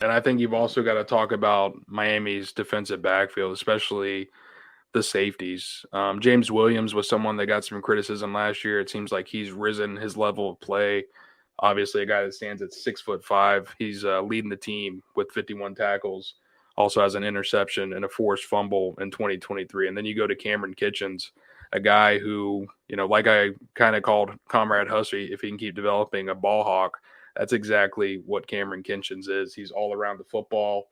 And I think you've also got to talk about Miami's defensive backfield, especially the safeties. James Williams was someone that got some criticism last year. It seems like he's risen his level of play. Obviously, a guy that stands at 6'5". He's leading the team with 51 tackles. Also has an interception and a forced fumble in 2023. And then you go to Cameron Kitchens, a guy who, like I kind of called Comrade Hussey, if he can keep developing a ball hawk, that's exactly what Cameron Kitchens is. He's all around the football.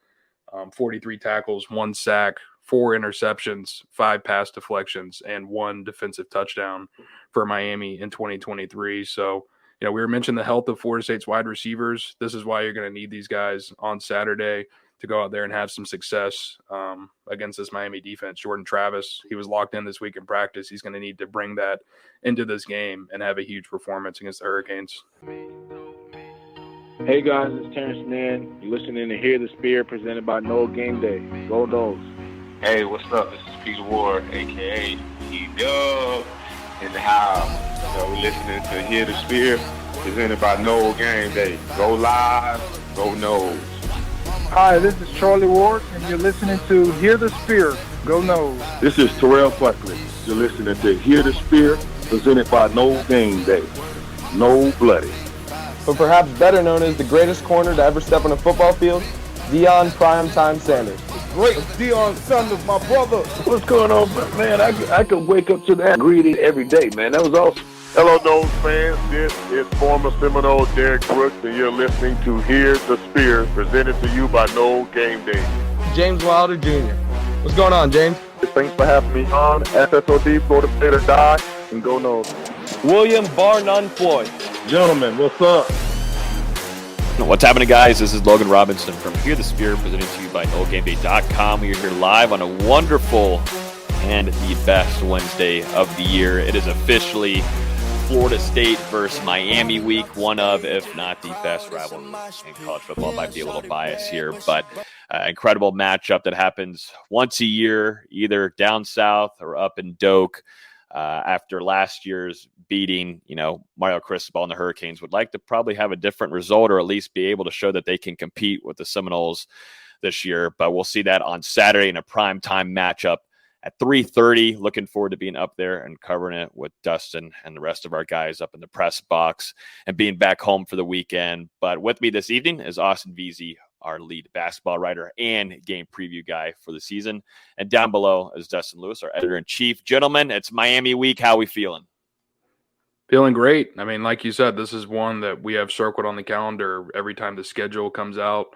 43 tackles, 1 sack, 4 interceptions, 5 pass deflections, and 1 defensive touchdown for Miami in 2023. So, we were mentioning the health of Florida State's wide receivers. This is why you're going to need these guys on Saturday to go out there and have some success against this Miami defense. Jordan Travis, he was locked in this week in practice. He's going to need to bring that into this game and have a huge performance against the Hurricanes. Hey guys, it's Terrence Mann. You're listening to Hear the Spear presented by Noel Game Day. Go Noles. Hey, what's up? This is Peter Ward, a.k.a. P-Dub, in the house. We're listening to Hear the Spear presented by Noel Game Day. Go Live, go Noles. Hi, this is Charlie Ward, and you're listening to Hear the Spear. Go Noles. This is Terrell Buckley. You're listening to Hear the Spear presented by Noel Game Day. No Bloody. But perhaps better known as the greatest corner to ever step on a football field, Deion Primetime Sanders. Great Deion Sanders, my brother. What's going on, man? I could wake up to that greeting every day, man. That was awesome. Hello, Noles fans. This is former Seminole Derek Brooks, and you're listening to Hear the Spear, presented to you by Noel Game Day. James Wilder Jr. What's going on, James? Thanks for having me on. FSOD, Florida State or Die, and go Noles. William Bar None Floyd. Gentlemen, what's up? What's happening, guys? This is Logan Robinson from Hear the Spear, presented to you by NoelGameDay.com. We are here live on a wonderful and the best Wednesday of the year. It is officially Florida State versus Miami week, one of, if not the best rivalry in college football. Might be a little biased here, but incredible matchup that happens once a year, either down south or up in Doak. After last year's beating, Mario Cristobal and the Hurricanes would like to probably have a different result, or at least be able to show that they can compete with the Seminoles this year. But we'll see that on Saturday in a primetime matchup at 3:30. Looking forward to being up there and covering it with Dustin and the rest of our guys up in the press box and being back home for the weekend. But with me this evening is Austin Veazey, our lead basketball writer and game preview guy for the season. And down below is Dustin Lewis, our editor-in-chief. Gentlemen, it's Miami week. How are we feeling? Feeling great. I mean, like you said, this is one that we have circled on the calendar every time the schedule comes out.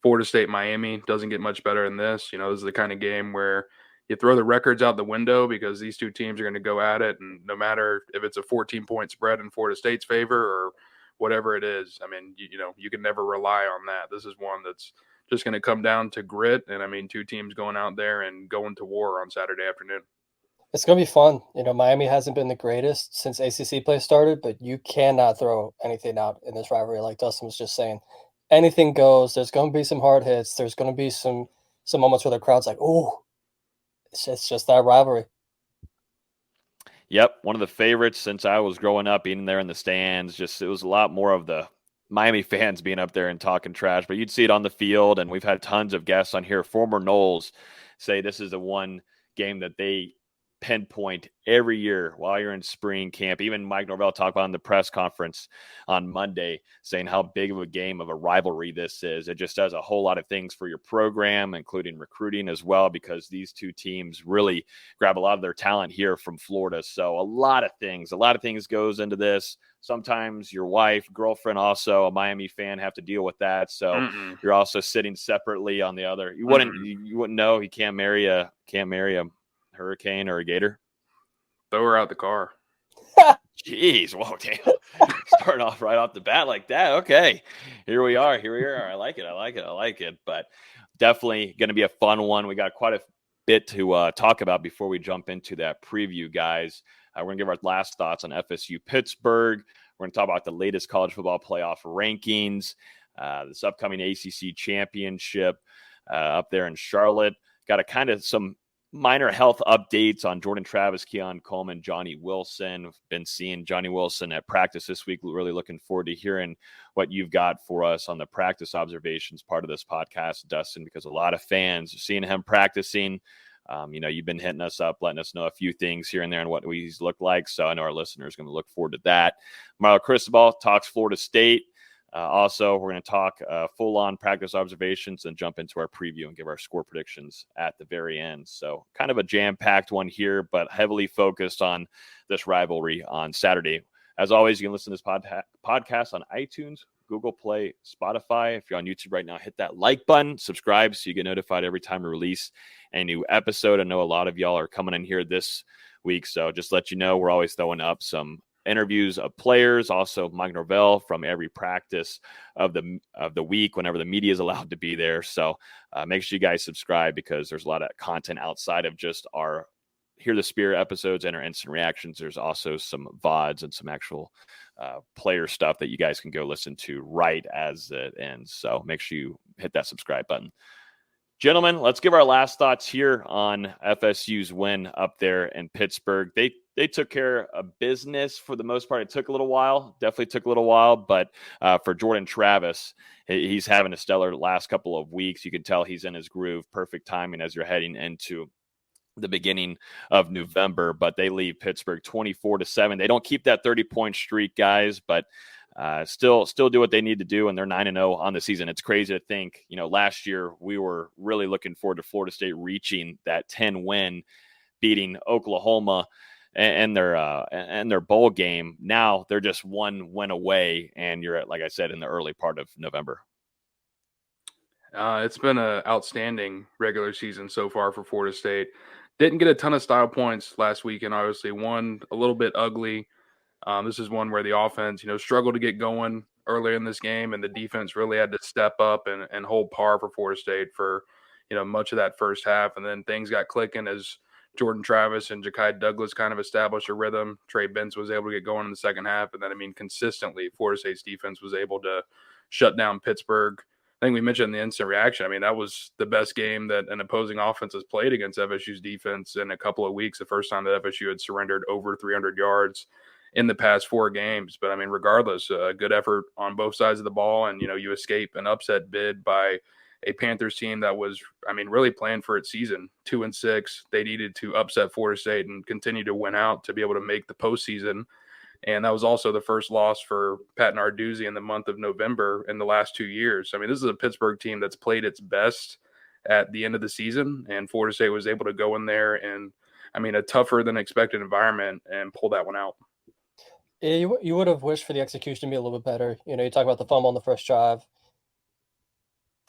Florida State, Miami doesn't get much better than this. This is the kind of game where you throw the records out the window because these two teams are going to go at it. And no matter if it's a 14-point spread in Florida State's favor or whatever it is, I mean, you can never rely on that. This is one that's just going to come down to grit. And I mean, two teams going out there and going to war on Saturday afternoon. It's going to be fun. Miami hasn't been the greatest since ACC play started, but you cannot throw anything out in this rivalry. Like Dustin was just saying, anything goes. There's going to be some hard hits. There's going to be some moments where the crowd's like, oh, it's just that rivalry. Yep, one of the favorites since I was growing up, being there in the stands. It was a lot more of the Miami fans being up there and talking trash, but you'd see it on the field, and we've had tons of guests on here, former Noles, say this is the one game that they pinpoint every year while you're in spring camp. Even Mike Norvell talked about in the press conference on Monday, saying how big of a game of a rivalry this is. It just does a whole lot of things for your program, including recruiting as well, because these two teams really grab a lot of their talent here from Florida. So a lot of things goes into this. Sometimes your wife, girlfriend, also a Miami fan, have to deal with that. So you're also sitting separately on the other. You wouldn't know. He can't marry a Hurricane or a Gator. Throw her out the car. Jeez, whoa, damn. Starting off right off the bat like that. Okay, here we are. I like it. But definitely going to be a fun one. We got quite a bit to talk about before we jump into that preview, guys. We're going to give our last thoughts on FSU Pittsburgh. We're going to talk about the latest college football playoff rankings, this upcoming ACC championship up there in Charlotte. Got a kind of some minor health updates on Jordan Travis, Keon Coleman, Johnny Wilson. We've been seeing Johnny Wilson at practice this week. Really looking forward to hearing what you've got for us on the practice observations part of this podcast, Dustin, because a lot of fans are seeing him practicing. You've been hitting us up, letting us know a few things here and there and what he's looked like. So I know our listeners are going to look forward to that. Marlo Cristobal talks Florida State. Also, we're going to talk full-on practice observations and jump into our preview and give our score predictions at the very end. So kind of a jam-packed one here, but heavily focused on this rivalry on Saturday. As always, you can listen to this podcast on iTunes, Google Play, Spotify. If you're on YouTube right now, hit that like button, subscribe so you get notified every time we release a new episode. I know a lot of y'all are coming in here this week, so just let you know we're always throwing up some interviews of players, also Mike Norvell from every practice of the week whenever the media is allowed to be there. So make sure you guys subscribe because there's a lot of content outside of just our Hear the Spear episodes and our instant reactions. There's also some VODs and some actual player stuff that you guys can go listen to right as it ends. So make sure you hit that subscribe button. Gentlemen, let's give our last thoughts here on FSU's win up there in Pittsburgh. They took care of business for the most part. It took a little while, definitely took a little while, but for Jordan Travis, he's having a stellar last couple of weeks. You can tell he's in his groove, perfect timing as you're heading into the beginning of November, but they leave Pittsburgh 24-7. They don't keep that 30-point streak, guys, but still do what they need to do, and they're 9-0 on the season. It's crazy to think, last year we were really looking forward to Florida State reaching that 10-win, beating Oklahoma and their bowl game. Now they're just one win away, and you're at, like I said, in the early part of November. It's been an outstanding regular season so far for Florida State. Didn't get a ton of style points last weekend, obviously. One a little bit ugly. This is one where the offense, struggled to get going earlier in this game, and the defense really had to step up and hold par for Florida State for, much of that first half. And then things got clicking as Jordan Travis and Ja'Kai Douglas kind of established a rhythm. Trey Benz was able to get going in the second half. And then, consistently, Florida State's defense was able to shut down Pittsburgh. I think we mentioned the instant reaction. That was the best game that an opposing offense has played against FSU's defense in a couple of weeks. The first time that FSU had surrendered over 300 yards in the past 4 games. But, regardless, a good effort on both sides of the ball. And, you escape an upset bid by a Panthers team that was, really playing for its season. 2-6. They needed to upset Florida State and continue to win out to be able to make the postseason. And that was also the first loss for Pat Narduzzi in the month of November in the last 2 years. This is a Pittsburgh team that's played its best at the end of the season, and Florida State was able to go in there and, a tougher than expected environment and pull that one out. Yeah, you would have wished for the execution to be a little bit better. You talk about the fumble on the first drive.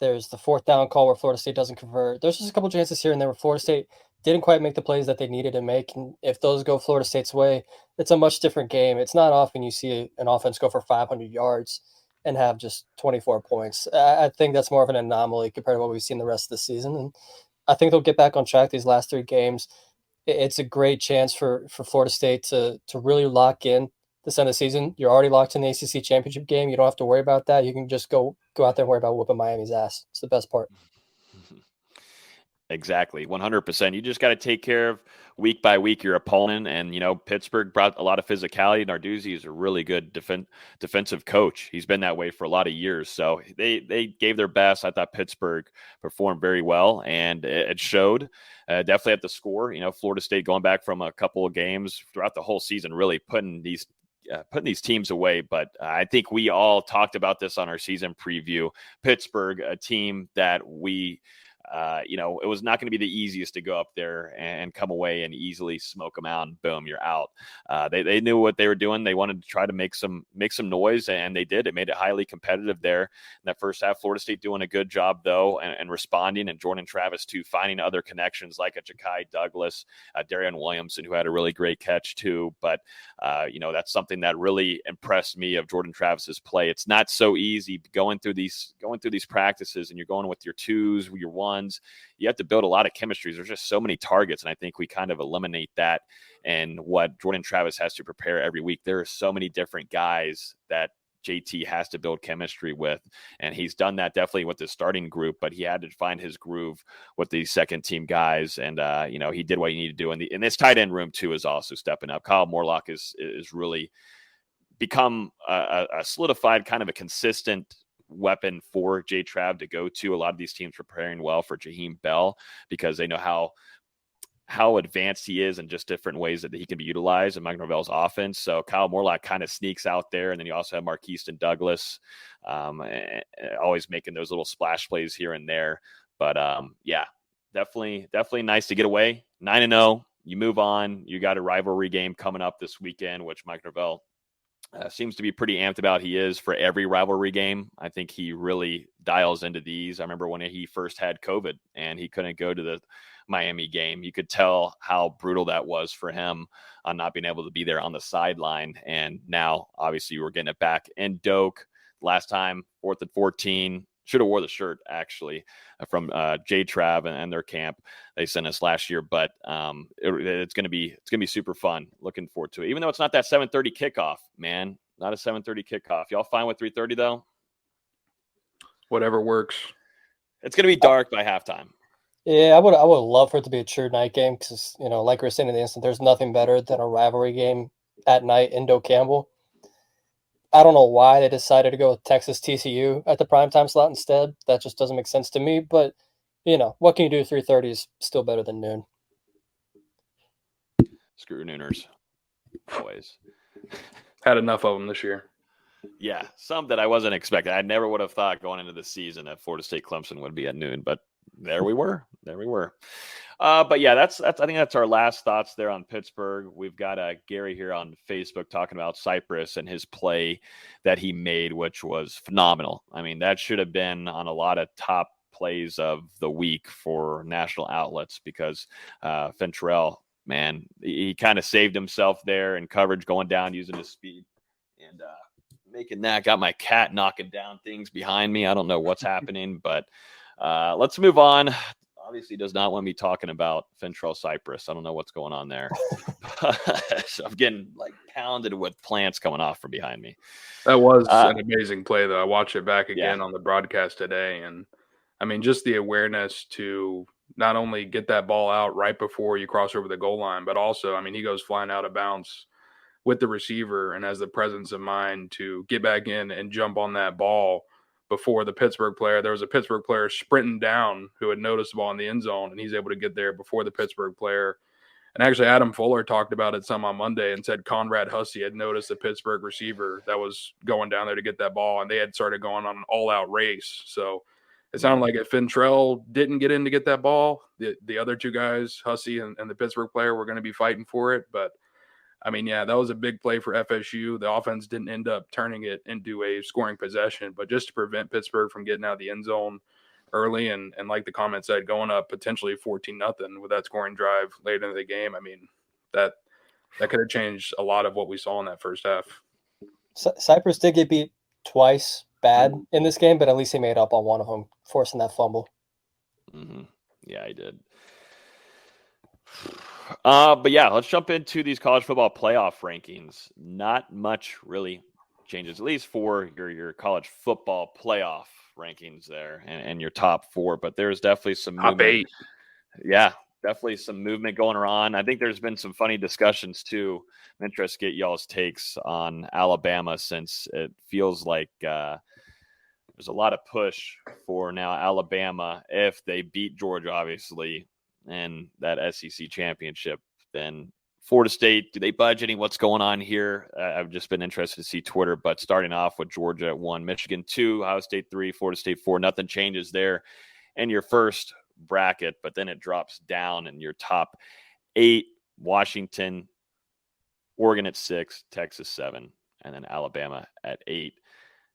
There's the 4th down call where Florida State doesn't convert. There's just a couple chances here and there where Florida State didn't quite make the plays that they needed to make. And if those go Florida State's way, it's a much different game. It's not often you see an offense go for 500 yards and have just 24 points. I think that's more of an anomaly compared to what we've seen the rest of the season. And I think they'll get back on track these last 3 games. It's a great chance for Florida State to really lock in this end of the season. You're already locked in the ACC championship game. You don't have to worry about that. You can just go out there and worry about whooping Miami's ass. It's the best part. Exactly. 100%. You just got to take care of week by week your opponent. And, Pittsburgh brought a lot of physicality. Narduzzi is a really good defensive coach. He's been that way for a lot of years. So they gave their best. I thought Pittsburgh performed very well, and it showed. Definitely at the score. Florida State going back from a couple of games throughout the whole season, really putting these teams away. But I think we all talked about this on our season preview. Pittsburgh, a team that we it was not going to be the easiest to go up there and come away and easily smoke them out and boom, you're out. They knew what they were doing. They wanted to try to make some noise, and they did. It made it highly competitive there in that first half. Florida State doing a good job though, and responding, and Jordan Travis too, finding other connections like a Ja'Kai Douglas, Darian Williamson, who had a really great catch too. But that's something that really impressed me of Jordan Travis's play. It's not so easy going through these practices, and you're going with your 2s, your 1s. You have to build a lot of chemistries. There's just so many targets, and I think we kind of eliminate that and what Jordan Travis has to prepare every week. There are so many different guys that JT has to build chemistry with. And he's done that definitely with the starting group, but he had to find his groove with the second team guys. And, he did what he needed to do. And this tight end room too is also stepping up. Kyle Morlock is really become a solidified kind of a consistent weapon for J-Trav to go to. A lot of these teams preparing well for Jaheim Bell because they know how advanced he is in just different ways that he can be utilized in Mike Norvell's offense. So Kyle Morlock kind of sneaks out there. And then you also have Marquiston Douglas, always making those little splash plays here and there. But definitely nice to get away. 9-0, you move on. You got a rivalry game coming up this weekend, which Mike Norvell seems to be pretty amped about. He is for every rivalry game. I think he really dials into these. I remember when he first had COVID and he couldn't go to the Miami game. You could tell how brutal that was for him on not being able to be there on the sideline. And now, obviously, we're getting it back in Doak. Last time, 4th and 14. Should have wore the shirt, actually, from J-Trav and their camp they sent us last year. But it's going to be super fun. Looking forward to it. Even though it's not that 7:30 kickoff, man. Not a 7:30 kickoff. Y'all fine with 3:30, though? Whatever works. It's going to be dark by halftime. Yeah, I would love for it to be a true night game because, like we were saying in the instant, there's nothing better than a rivalry game at night in Doak Campbell. I don't know why they decided to go with Texas TCU at the primetime slot instead. That just doesn't make sense to me. But, what can you do? 3:30 is still better than noon. Screw nooners. Always. Had enough of them this year. Yeah, some that I wasn't expecting. I never would have thought going into the season that Florida State Clemson would be at noon, but there we were. But yeah, I think that's our last thoughts there on Pittsburgh. We've got Gary here on Facebook talking about Cypress and his play that he made, which was phenomenal. I mean, that should have been on a lot of top plays of the week for national outlets because Fentrell, man, he kind of saved himself there in coverage going down using his speed and making that. Got my cat knocking down things behind me. I don't know what's happening, but let's move on. Obviously does not want me talking about Fentrell Cypress. I don't know what's going on there. So I'm getting pounded with plants coming off from behind me. That was an amazing play, though. I watched it back again on the broadcast today. And I mean, just the awareness to not only get that ball out right before you cross over the goal line, but also, I mean, he goes flying out of bounds with the receiver and has the presence of mind to get back in and jump on that ball before the Pittsburgh player. There was a Pittsburgh player sprinting down who had noticed the ball in the end zone, and he's able to get there before the Pittsburgh player. And actually, Adam Fuller talked about it some on Monday and said Conrad Hussey had noticed the Pittsburgh receiver that was going down there to get that ball, and they had started going on an all-out race. So it sounded like if Fentrell didn't get in to get that ball, the other two guys, Hussey and the Pittsburgh player, were going to be fighting for it. But I mean, yeah, that was a big play for FSU. The offense didn't end up turning it into a scoring possession, but just to prevent Pittsburgh from getting out of the end zone early and like the comment said, going up potentially 14-0 with that scoring drive late into the game. I mean, that could have changed a lot of what we saw in that first half. Cypress did get beat twice bad in this game, but at least he made up on one of them, forcing that fumble. Mm-hmm. Yeah, he did. But yeah, let's jump into these college football playoff rankings. Not much really changes, at least for your college football playoff rankings there and your top four. But there's definitely some top movement. 8. Yeah, definitely some movement going on. I think there's been some funny discussions too. I'm interested to get y'all's takes on Alabama since it feels like there's a lot of push for now Alabama if they beat Georgia, obviously, and that SEC championship, then Florida State, do they budge any? What's going on here? I've just been interested to see Twitter, but starting off with Georgia at 1, Michigan 2, Ohio State 3, Florida State 4, nothing changes there in your first bracket, but then it drops down in your top 8, Washington, Oregon at 6, Texas 7, and then Alabama at 8.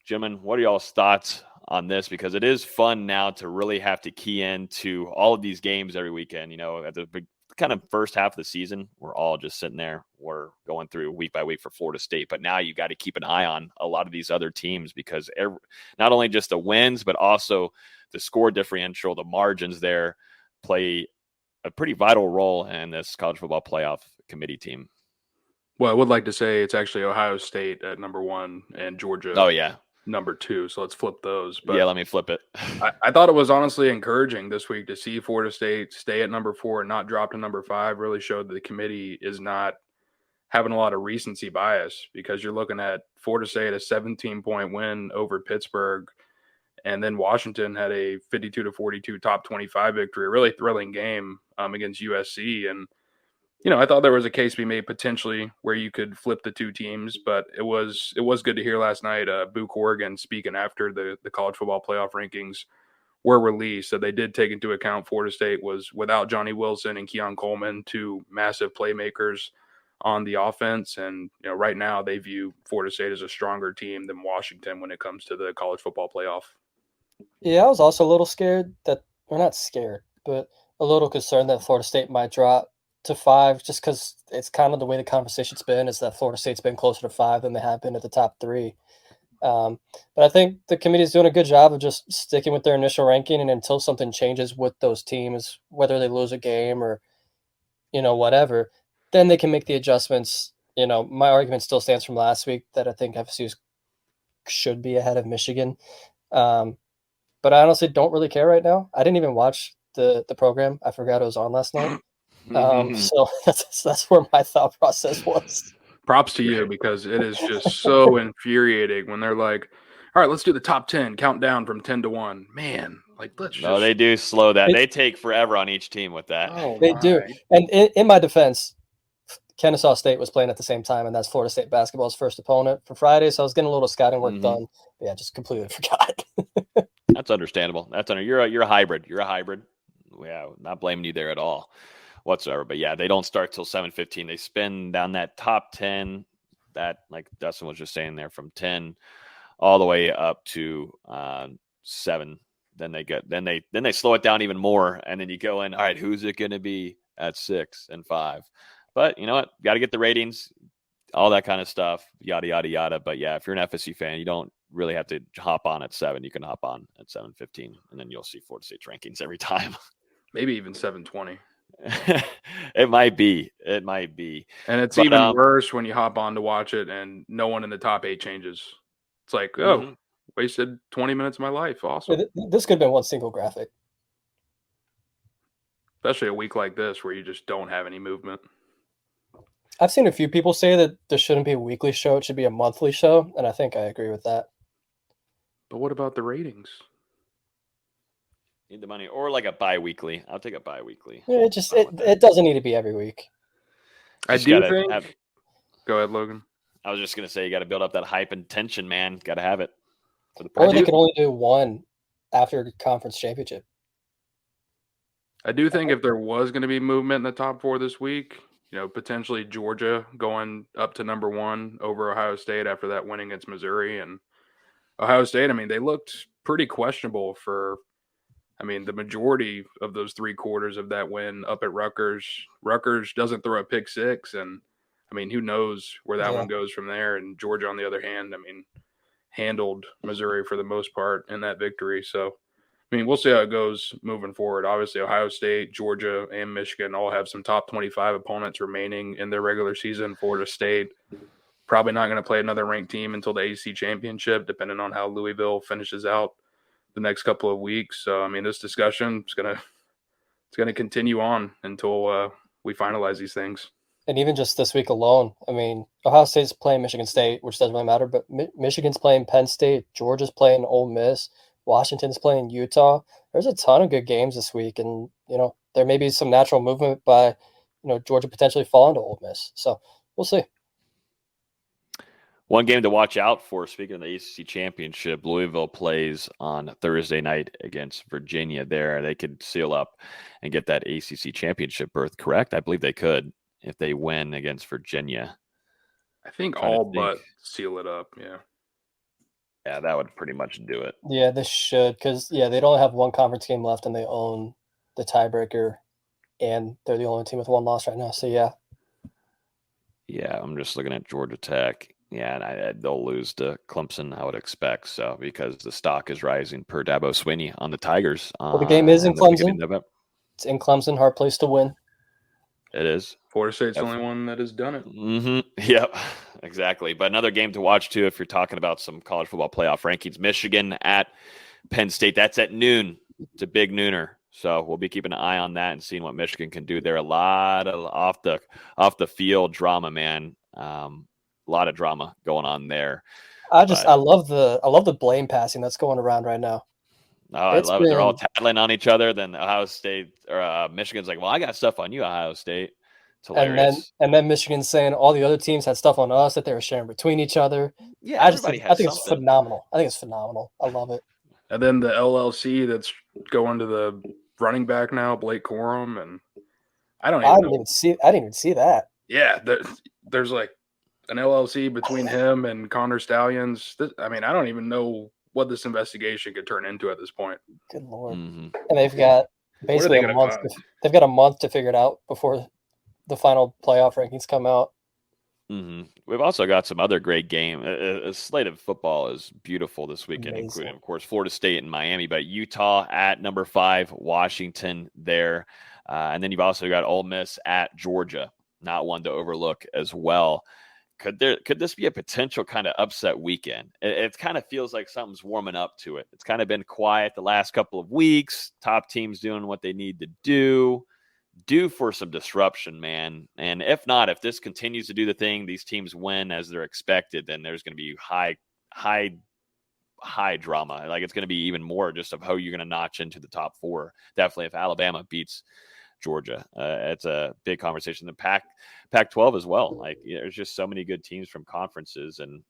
Gentlemen, what are y'all's thoughts on this? Because it is fun now to really have to key into all of these games every weekend. At the kind of first half of the season, we're all just sitting there. We're going through week by week for Florida State. But now you got to keep an eye on a lot of these other teams because not only just the wins, but also the score differential, the margins there play a pretty vital role in this college football playoff committee team. Well, I would like to say it's actually Ohio State at number 1 and Georgia Oh, yeah. number 2. So let's flip those. But Yeah, let me flip it. I thought it was honestly encouraging this week to see Florida State stay at number 4 and not drop to number 5. Really showed that the committee is not having a lot of recency bias, because you're looking at Florida State, a 17-point win over Pittsburgh, and then Washington had a 52-42 top 25 victory, a really thrilling game against USC. And I thought there was a case to be made potentially where you could flip the two teams, but it was good to hear last night Boo Corrigan speaking after the college football playoff rankings were released, that they did take into account Florida State was without Johnny Wilson and Keon Coleman, two massive playmakers on the offense. And right now they view Florida State as a stronger team than Washington when it comes to the college football playoff. Yeah, I was also a little scared that, or not scared, but a little concerned that Florida State might drop to 5, just because it's kind of the way the conversation's been, is that Florida State's been closer to 5 than they have been at the top 3. But I think the committee is doing a good job of just sticking with their initial ranking, and until something changes with those teams, whether they lose a game or, whatever, then they can make the adjustments. My argument still stands from last week that I think FSU should be ahead of Michigan. But I honestly don't really care right now. I didn't even watch the program. I forgot it was on last night. So that's where my thought process was. Props to you, because it is just so infuriating when they're like, all right, let's do the top 10, count down from 10 to 1. Man, let's just... No, they do slow that. They take forever on each team with that. They do. And in my defense, Kennesaw State was playing at the same time, and that's Florida State basketball's first opponent for Friday, so I was getting a little scouting work done. But yeah, just completely forgot. That's understandable. You're a hybrid. You're a hybrid. Yeah, not blaming you there at all whatsoever. But yeah, they don't start till 7:15. They spin down that top 10, that, like Dustin was just saying there, from 10 all the way up to 7. Then they slow it down even more, and then you go in. All right, who's it going to be at 6 and 5? But you know what? Got to get the ratings, all that kind of stuff, yada yada yada. But yeah, if you're an FSU fan, you don't really have to hop on at 7. You can hop on at 7:15, and then you'll see Florida State's rankings every time. Maybe even 7:20. It might be. And it's even worse when you hop on to watch it and no one in the top 8 changes. It's like, wasted 20 minutes of my life. Awesome. This could have been one single graphic. Especially a week like this where you just don't have any movement. I've seen a few people say that there shouldn't be a weekly show. It should be a monthly show, and I think I agree with that. But what about the ratings? Need the money, or like a bi-weekly. I'll take a bi-weekly. Yeah, it doesn't need to be every week. I do think. Go ahead, Logan. I was just gonna say, you got to build up that hype and tension, man. Got to have it. Or they can only do one after conference championship. I do think if there was going to be movement in the top 4 this week, potentially Georgia going up to number 1 over Ohio State after that win against Missouri. And Ohio State, they looked pretty questionable for, the majority of those 3 quarters of that win up at Rutgers. Rutgers doesn't throw a pick 6, and who knows where that one goes from there. And Georgia, on the other hand, handled Missouri for the most part in that victory. So, we'll see how it goes moving forward. Obviously, Ohio State, Georgia, and Michigan all have some top 25 opponents remaining in their regular season. Florida State probably not going to play another ranked team until the ACC championship, depending on how Louisville finishes out the next couple of weeks. So, this discussion is going to continue on until we finalize these things. And even just this week alone, Ohio State's playing Michigan State, which doesn't really matter, but Michigan's playing Penn State, Georgia's playing Ole Miss, Washington's playing Utah. There's a ton of good games this week, and there may be some natural movement by Georgia potentially falling to Ole Miss. So we'll see. One game to watch out for, speaking of the ACC championship, Louisville plays on Thursday night against Virginia. There, they could seal up and get that ACC championship berth. Correct? I believe they could if they win against Virginia. I think all but seal it up. Yeah, that would pretty much do it. Yeah, this should, because they'd only have one conference game left, and they own the tiebreaker, and they're the only team with one loss right now. So yeah, I'm just looking at Georgia Tech. Yeah, and they'll lose to Clemson, I would expect. So because the stock is rising per Dabo Swinney on the Tigers. Well, the game is in Clemson. It's in Clemson, hard place to win. It is. Florida State's the only one that has done it. Mm-hmm. Yep, exactly. But another game to watch, too, if you're talking about some college football playoff rankings. Michigan at Penn State. That's at noon. It's a big nooner. So we'll be keeping an eye on that and seeing what Michigan can do there. A lot of off the field drama, man. A lot of drama going on there. I love the blame passing that's going around right now. Oh, I love it. They're all tattling on each other. Then Ohio State or Michigan's like, well, I got stuff on you, Ohio State. It's hilarious. And then Michigan's saying all the other teams had stuff on us that they were sharing between each other. Yeah, I think it's phenomenal. I think it's phenomenal. I love it. And then the LLC that's going to the running back now, Blake Corum, and I didn't even see that. Yeah, there's like an LLC between him and Connor Stallions. I don't even know what this investigation could turn into at this point. Good Lord. Mm-hmm. And they've got basically a month. They've got a month to figure it out before the final playoff rankings come out. Mm-hmm. We've also got some other great game. A slate of football is beautiful this weekend, including, of course, Florida State and Miami, but Utah at number 5, Washington there. And then you've also got Ole Miss at Georgia, not one to overlook as well. Could this be a potential kind of upset weekend? It kind of feels like something's warming up to it. It's kind of been quiet the last couple of weeks. Top teams doing what they need to do. Due for some disruption, man. And if not, if this continues to do the thing, these teams win as they're expected, then there's going to be high drama. Like it's going to be even more just of how you're going to notch into the top 4. Definitely if Alabama beats Georgia. It's a big conversation. The Pac-12 as well. Like there's just so many good teams from conferences, and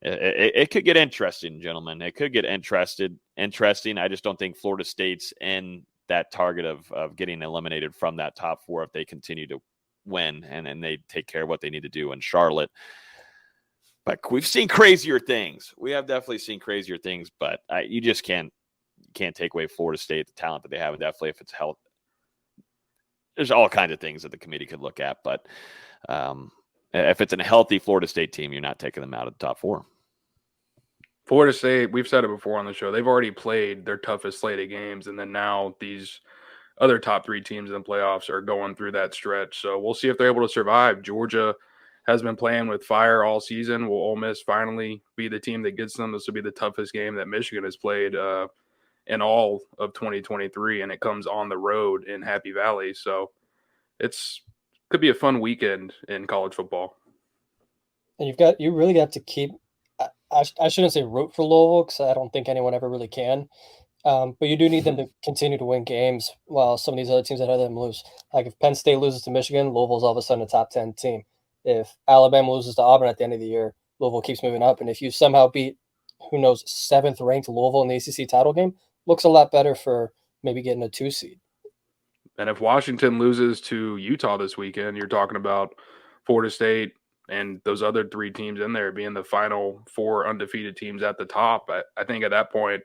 it could get interesting, gentlemen. It could get interesting. I just don't think Florida State's in that target of getting eliminated from that top 4 if they continue to win and they take care of what they need to do in Charlotte. But we've seen crazier things. We have definitely seen crazier things, but you just can't take away Florida State, the talent that they have, and definitely if it's health. There's all kinds of things that the committee could look at, but if it's a healthy Florida State team, you're not taking them out of the top 4. Florida State, we've said it before on the show, they've already played their toughest slate of games, and then now these other top 3 teams in the playoffs are going through that stretch. So we'll see if they're able to survive. Georgia has been playing with fire all season. Will Ole Miss finally be the team that gets them? This will be the toughest game that Michigan has played in all of 2023, and it comes on the road in Happy Valley. So could be a fun weekend in college football. And you really got to keep. I shouldn't say root for Louisville because I don't think anyone ever really can. But you do need them to continue to win games while some of these other teams that other them lose. Like if Penn State loses to Michigan, Louisville's all of a sudden a top 10 team. If Alabama loses to Auburn at the end of the year, Louisville keeps moving up. And if you somehow beat, 7th ranked Louisville in the ACC title game, looks a lot better for maybe getting a 2 seed. And if Washington loses to Utah this weekend, you're talking about Florida State and those other 3 teams in there being the final 4 undefeated teams at the top. I think at that point,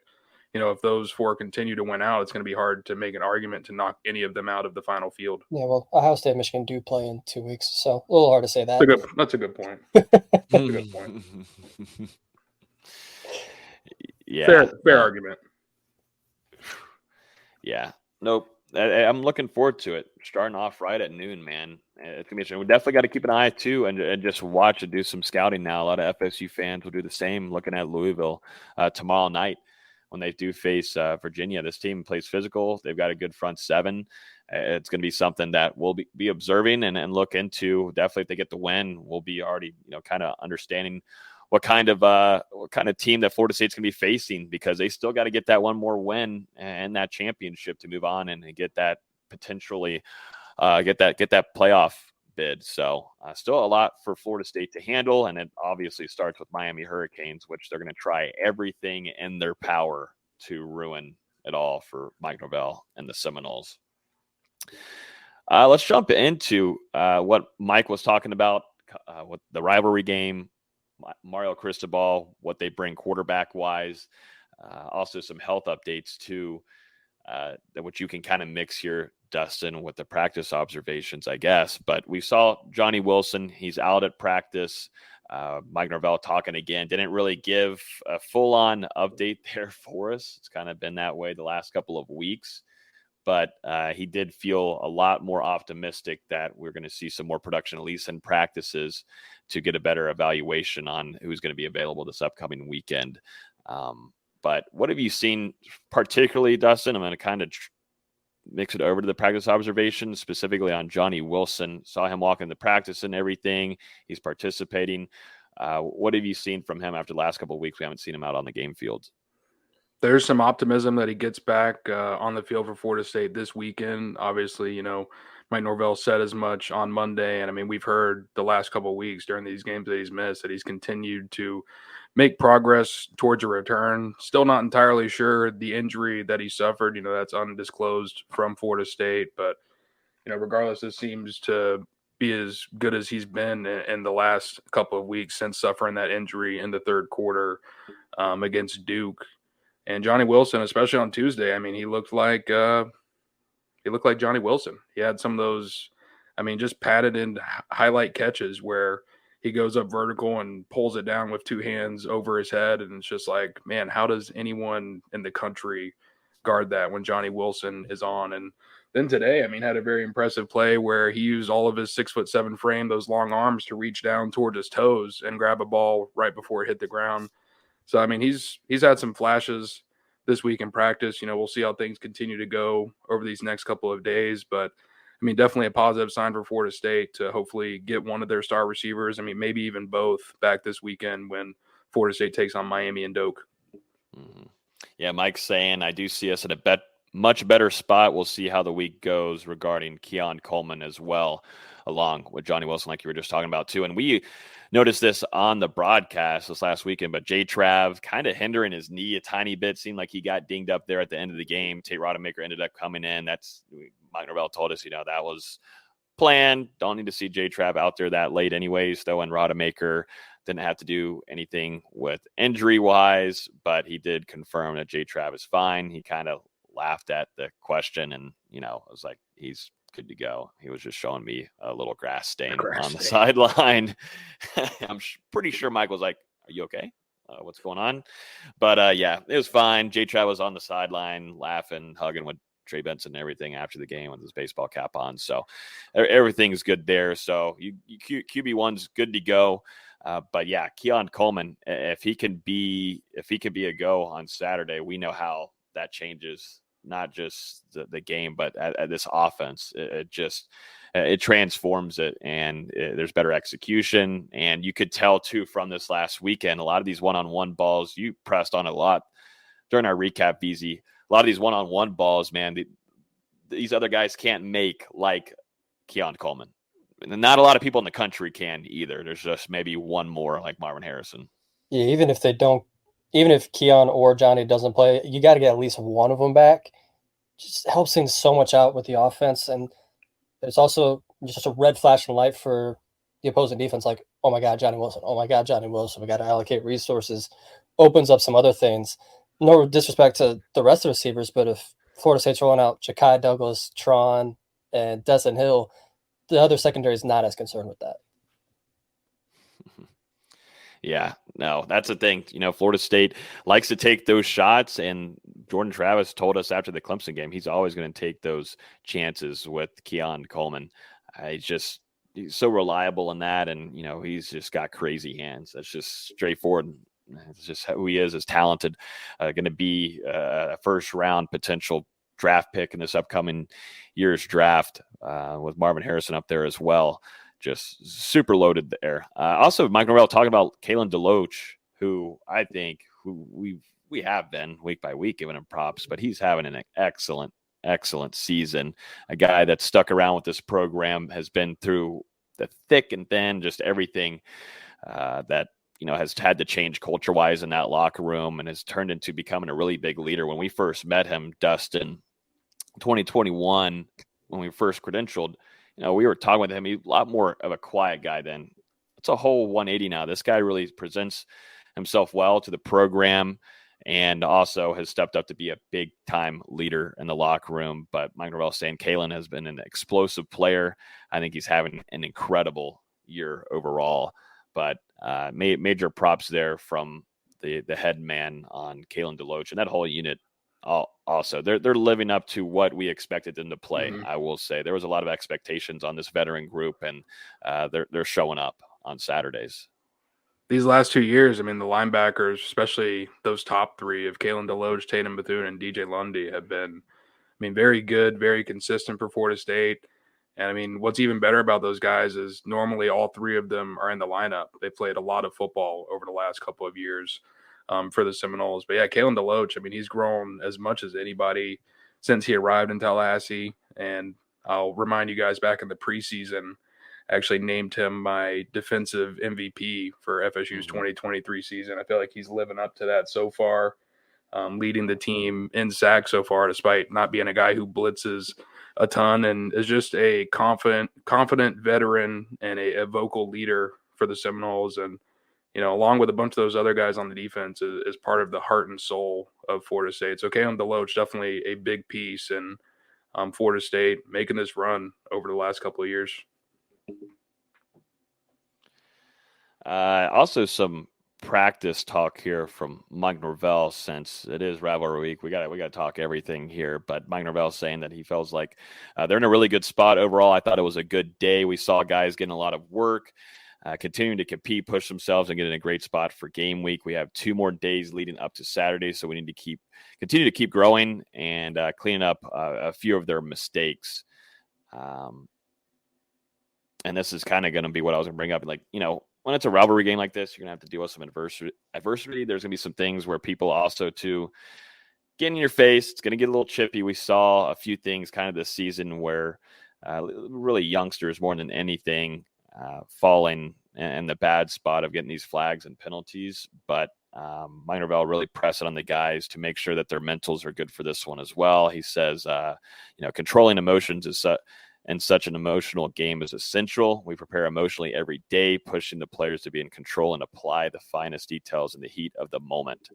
if those 4 continue to win out, it's going to be hard to make an argument to knock any of them out of the final field. Yeah, well, Ohio State and Michigan do play in 2 weeks, so a little hard to say that. That's a good point. That's a good point. Yeah. Fair argument. Yeah. Nope. I'm looking forward to it. Starting off right at noon, man. It's gonna be. We definitely got to keep an eye too, and just watch and do some scouting now. A lot of FSU fans will do the same. Looking at Louisville tomorrow night when they do face Virginia. This team plays physical. They've got a good front 7. It's going to be something that we'll be observing and look into. Definitely, if they get the win, we'll be already kind of understanding what kind of team that Florida State's going to be facing, because they still got to get that one more win and that championship to move on and get that potentially get that playoff bid. So still a lot for Florida State to handle, and it obviously starts with Miami Hurricanes, which they're going to try everything in their power to ruin it all for Mike Norvell and the Seminoles. Let's jump into what Mike was talking about with the rivalry game. Mario Cristobal, what they bring quarterback-wise. Also some health updates, too, which you can kind of mix here, Dustin, with the practice observations, I guess. But we saw Johnny Wilson. He's out at practice. Mike Norvell talking again. Didn't really give a full-on update there for us. It's kind of been that way the last couple of weeks. but he did feel a lot more optimistic that we're going to see some more production, at least in practices, to get a better evaluation on who's going to be available this upcoming weekend. But what have you seen particularly, Dustin? I'm going to kind of mix it over to the practice observations, specifically on Johnny Wilson. Saw him walk in the practice and everything. He's participating. What have you seen from him after the last couple of weeks? We haven't seen him out on the game fields. There's some optimism that he gets back on the field for Florida State this weekend. Obviously, Mike Norvell said as much on Monday. And I mean, we've heard the last couple of weeks during these games that he's missed that he's continued to make progress towards a return. Still not entirely sure the injury that he suffered, that's undisclosed from Florida State. But, regardless, it seems to be as good as he's been in the last couple of weeks since suffering that injury in the third quarter against Duke. And Johnny Wilson, especially on Tuesday, I mean, he looked like Johnny Wilson. He had some of those, just padded in highlight catches where he goes up vertical and pulls it down with two hands over his head. And it's just like, man, how does anyone in the country guard that when Johnny Wilson is on? And then today, had a very impressive play where he used all of his 6'7" frame, those long arms, to reach down toward his toes and grab a ball right before it hit the ground. So, he's had some flashes this week in practice. We'll see how things continue to go over these next couple of days. But, definitely a positive sign for Florida State to hopefully get one of their star receivers. Maybe even both back this weekend when Florida State takes on Miami and Doak. Mm-hmm. Yeah, Mike's saying I do see us at a much better spot. We'll see how the week goes regarding Keon Coleman as well, along with Johnny Wilson, like you were just talking about too. And we noticed this on the broadcast this last weekend, but J-Trav kind of hindering his knee a tiny bit. Seemed like he got dinged up there at the end of the game. Tate Rodemaker ended up coming in. Mike Norvell told us, that was planned. Don't need to see J-Trav out there that late anyways, though. And Rodemaker didn't have to do anything with injury-wise, but he did confirm that J-Trav is fine. He kind of laughed at the question and, I was like, he's good to go. He was just showing me a little grass stain on the sideline. I'm pretty sure Mike was like, are you okay? What's going on? But yeah, it was fine. J-Trav was on the sideline laughing, hugging with Trey Benson and everything after the game with his baseball cap on. So everything's good there. So QB1's good to go. But yeah, Keon Coleman, if he can be a go on Saturday, we know how that changes not just the game, but at this offense. It transforms it, and there's better execution. And you could tell too from this last weekend, a lot of these one-on-one balls, you pressed on a lot during our recap, VZ. A lot of these one-on-one balls, man, these other guys can't make like Keon Coleman. And not a lot of people in the country can either. There's just maybe one more like Marvin Harrison. Yeah, even if Keon or Johnny doesn't play, you got to get at least one of them back. Just helps things so much out with the offense. And it's also just a red flashing light for the opposing defense. Like, oh my God, Johnny Wilson. Oh my God, Johnny Wilson. We got to allocate resources. Opens up some other things. No disrespect to the rest of the receivers, but if Florida State's rolling out Ja'Kai Douglas, Tron, and Destin Hill, the other secondary is not as concerned with that. Yeah, no, that's the thing. Florida State likes to take those shots, and Jordan Travis told us after the Clemson game, he's always going to take those chances with Keon Coleman. He's so reliable in that, and, he's just got crazy hands. That's just straightforward. It's just who he is talented. Going to be a first-round potential draft pick in this upcoming year's draft with Marvin Harrison up there as well. Just super loaded there. Also, Mike Norvell talking about Kalen DeLoach, who I think we have been week by week giving him props, but he's having an excellent season. A guy that's stuck around with this program, has been through the thick and thin, just everything that has had to change culture-wise in that locker room, and has turned into becoming a really big leader. When we first met him, Dustin, 2021, when we first credentialed, we were talking with him. He's a lot more of a quiet guy then. It's a whole 180 now. This guy really presents himself well to the program, and also has stepped up to be a big-time leader in the locker room. But Mike Norvell saying Kalen has been an explosive player. I think he's having an incredible year overall. But major props there from the head man on Kalen DeLoach and that whole unit Also, they're living up to what we expected them to play. Mhm. I will say there was a lot of expectations on this veteran group, and they're showing up on Saturdays. These last 2 years, I mean, the linebackers, especially those top three of Kalen DeLoach, Tatum Bethune, and DJ Lundy, have been, I mean, very good, very consistent for Florida State. And I mean, what's even better about those guys is normally all three of them are in the lineup. They played a lot of football over the last couple of years for the Seminoles. But yeah, Kalen DeLoach, I mean, he's grown as much as anybody since he arrived in Tallahassee. And I'll remind you guys, back in the preseason, I actually named him my defensive MVP for FSU's 2023 season. I feel like he's living up to that so far, leading the team in sacks so far, despite not being a guy who blitzes a ton, and is just a confident veteran and a vocal leader for the Seminoles. And, you know, along with a bunch of those other guys on the defense, is part of the heart and soul of Florida State. So Kalen DeLoach, definitely a big piece in Florida State making this run over the last couple of years. Also, some practice talk here from Mike Norvell, since it is rivalry week. We got to talk everything here. But Mike Norvell saying that he feels like they're in a really good spot overall. I thought it was a good day. We saw guys getting a lot of work, continuing to compete, push themselves, and get in a great spot for game week. We have 2 more days leading up to Saturday, so we need to continue to keep growing and cleaning up a few of their mistakes. And this is kind of going to be what I was going to bring up. Like, you know, when it's a rivalry game like this, you're going to have to deal with some adversity. There's going to be some things where people also to get in your face. It's going to get a little chippy. We saw a few things kind of this season where really youngsters more than anything falling in the bad spot of getting these flags and penalties. But Mike Norvell really pressing on the guys to make sure that their mentals are good for this one as well. He says, controlling emotions is and such an emotional game is essential. We prepare emotionally every day, pushing the players to be in control and apply the finest details in the heat of the moment.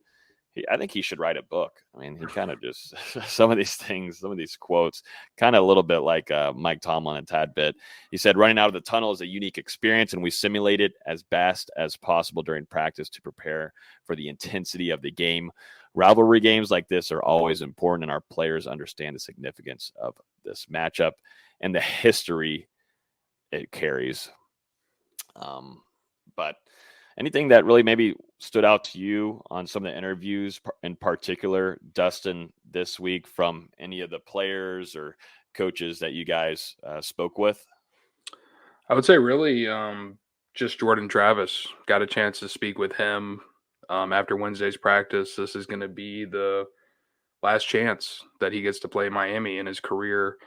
I think he should write a book. I mean, he kind of just some of these things, some of these quotes, kind of a little bit like Mike Tomlin a tad bit. He said, running out of the tunnel is a unique experience, and we simulate it as best as possible during practice to prepare for the intensity of the game. Rivalry games like this are always important, and our players understand the significance of this matchup and the history it carries. But anything that really maybe stood out to you on some of the interviews in particular, Dustin, this week from any of the players or coaches that you guys spoke with? I would say really just Jordan Travis. Got a chance to speak with him after Wednesday's practice. This is going to be the last chance that he gets to play Miami in his career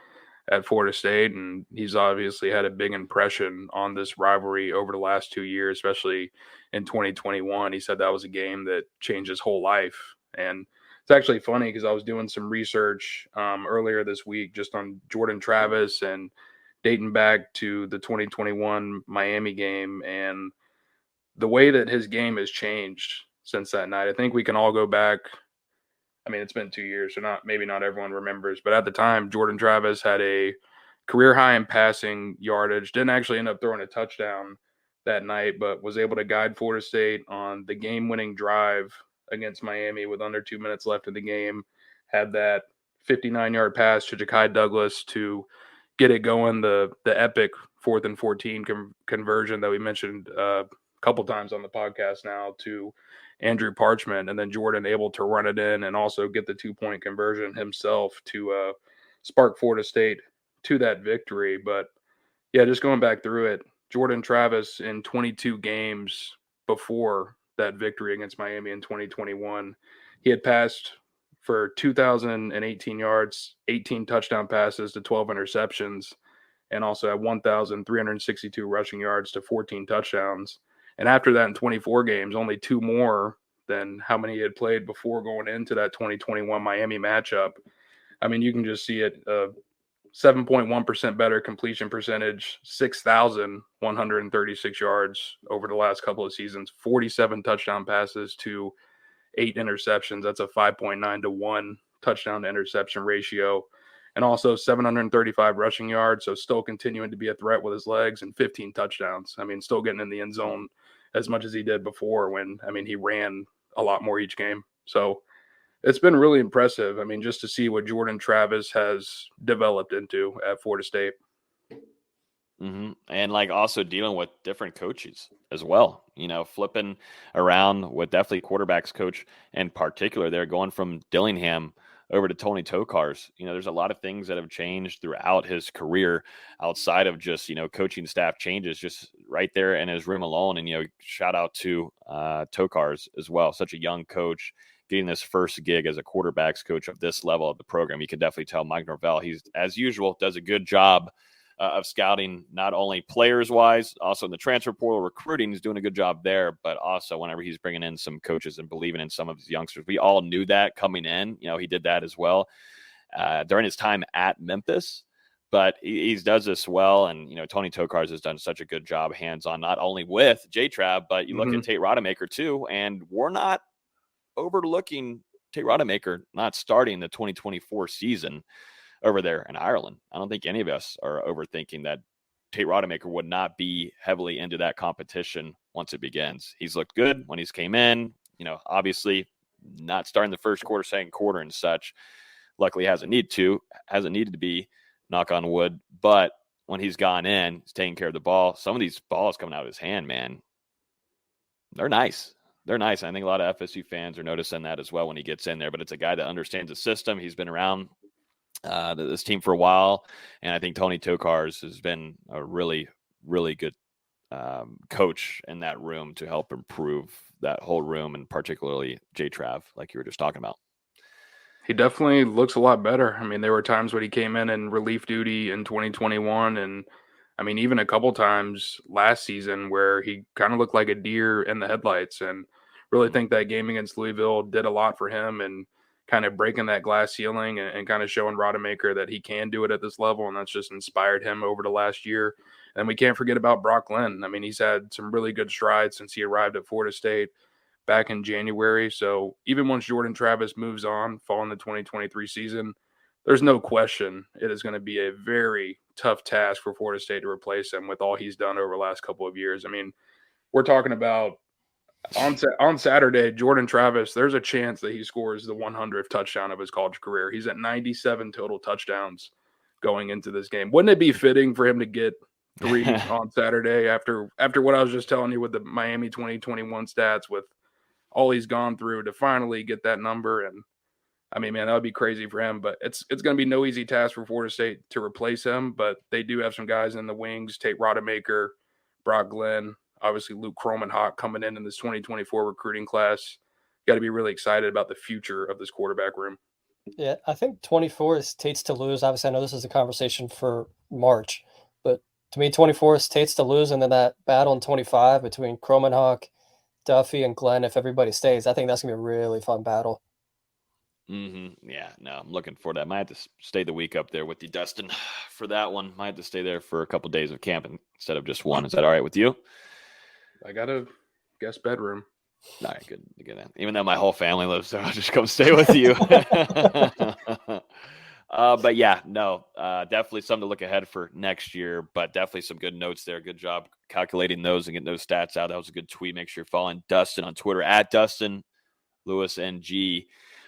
at Florida State, and he's obviously had a big impression on this rivalry over the last 2 years, especially in 2021. He said that was a game that changed his whole life. And it's actually funny because I was doing some research earlier this week just on Jordan Travis and dating back to the 2021 Miami game and the way that his game has changed since that night. I think we can all go back. I mean, it's been 2 years, so maybe not everyone remembers. But at the time, Jordan Travis had a career high in passing yardage. Didn't actually end up throwing a touchdown that night, but was able to guide Florida State on the game-winning drive against Miami with under 2 minutes left in the game. Had that 59-yard pass to Ja'Kai Douglas to get it going, the epic 4th and 14 conversion that we mentioned a couple times on the podcast now to Andrew Parchment, and then Jordan able to run it in and also get the 2-point conversion himself to spark Florida State to that victory. But yeah, just going back through it, Jordan Travis in 22 games before that victory against Miami in 2021, he had passed for 2,018 yards, 18 touchdown passes to 12 interceptions, and also had 1,362 rushing yards to 14 touchdowns. And after that, in 24 games, only 2 more than how many he had played before going into that 2021 Miami matchup. I mean, you can just see it, 7.1% better completion percentage, 6,136 yards over the last couple of seasons, 47 touchdown passes to 8 interceptions. That's a 5.9 to 1 touchdown to interception ratio. And also 735 rushing yards, so still continuing to be a threat with his legs, and 15 touchdowns. I mean, still getting in the end zone as much as he did before when, I mean, he ran a lot more each game. So It's been really impressive. I mean, just to see what Jordan Travis has developed into at Florida State. And like also dealing with different coaches as well, flipping around with definitely quarterbacks coach in particular. They're going from Dillingham over to Tony Tokar's. There's a lot of things that have changed throughout his career outside of just, coaching staff changes just right there in his room alone. And, shout out to Tokar's as well. Such a young coach getting this first gig as a quarterbacks coach of this level of the program. You can definitely tell Mike Norvell, he's, as usual, does a good job of scouting, not only players wise, also in the transfer portal recruiting. He's doing a good job there, but also whenever he's bringing in some coaches and believing in some of his youngsters. We all knew that coming in. He did that as well during his time at Memphis, but he does this well. And, Tony Tokar's has done such a good job hands-on, not only with J-Trav, but you look at Tate Rodemaker too, and we're not overlooking Tate Rodemaker not starting the 2024 season over there in Ireland. I don't think any of us are overthinking that Tate Rodemaker would not be heavily into that competition once it begins. He's looked good when he's came in, obviously not starting the first quarter, second quarter and such. Luckily hasn't needed to be, knock on wood. But when he's gone in, he's taking care of the ball. Some of these balls coming out of his hand, man, they're nice. They're nice. I think a lot of FSU fans are noticing that as well when he gets in there. But it's a guy that understands the system. He's been around this team for a while, and I think Tony Tokar's has been a really, really good coach in that room to help improve that whole room, and particularly J-Trav, like you were just talking about. He definitely looks a lot better. I mean, there were times when he came in relief duty in 2021, and I mean, even a couple times last season where he kind of looked like a deer in the headlights, and really think that game against Louisville did a lot for him and kind of breaking that glass ceiling and kind of showing Rodemaker that he can do it at this level. And that's just inspired him over the last year. And we can't forget about Brock Glenn. I mean, he's had some really good strides since he arrived at Florida State back in January. So even once Jordan Travis moves on following the 2023 season, there's no question it is going to be a very tough task for Florida State to replace him with all he's done over the last couple of years. I mean, we're talking about on Saturday, Jordan Travis, there's a chance that he scores the 100th touchdown of his college career. He's at 97 total touchdowns going into this game. Wouldn't it be fitting for him to get 3 on Saturday after what I was just telling you with the Miami 2021 stats, with all he's gone through to finally get that number? And I mean, man, that would be crazy for him, but it's going to be no easy task for Florida State to replace him, but they do have some guys in the wings, Tate Rodemaker, Brock Glenn, obviously Luke Kromenhoek coming in this 2024 recruiting class. Got to be really excited about the future of this quarterback room. Yeah, I think 24 is Tate's to lose. Obviously, I know this is a conversation for March, but to me, 24 is Tate's to lose, and then that battle in 25 between Kromenhoek, Duffy, and Glenn, if everybody stays, I think that's going to be a really fun battle. Yeah, no, I'm looking for that. Might have to stay the week up there with you, Dustin, for that one. Might have to stay there for a couple days of camping instead of just one. Is that all right with you? I got a guest bedroom. All right, good. Even though my whole family lives there, I'll just come stay with you. But yeah, no, definitely something to look ahead for next year, but definitely some good notes there. Good job calculating those and getting those stats out. That was a good tweet. Make sure you're following Dustin on Twitter at Dustin Lewis NG.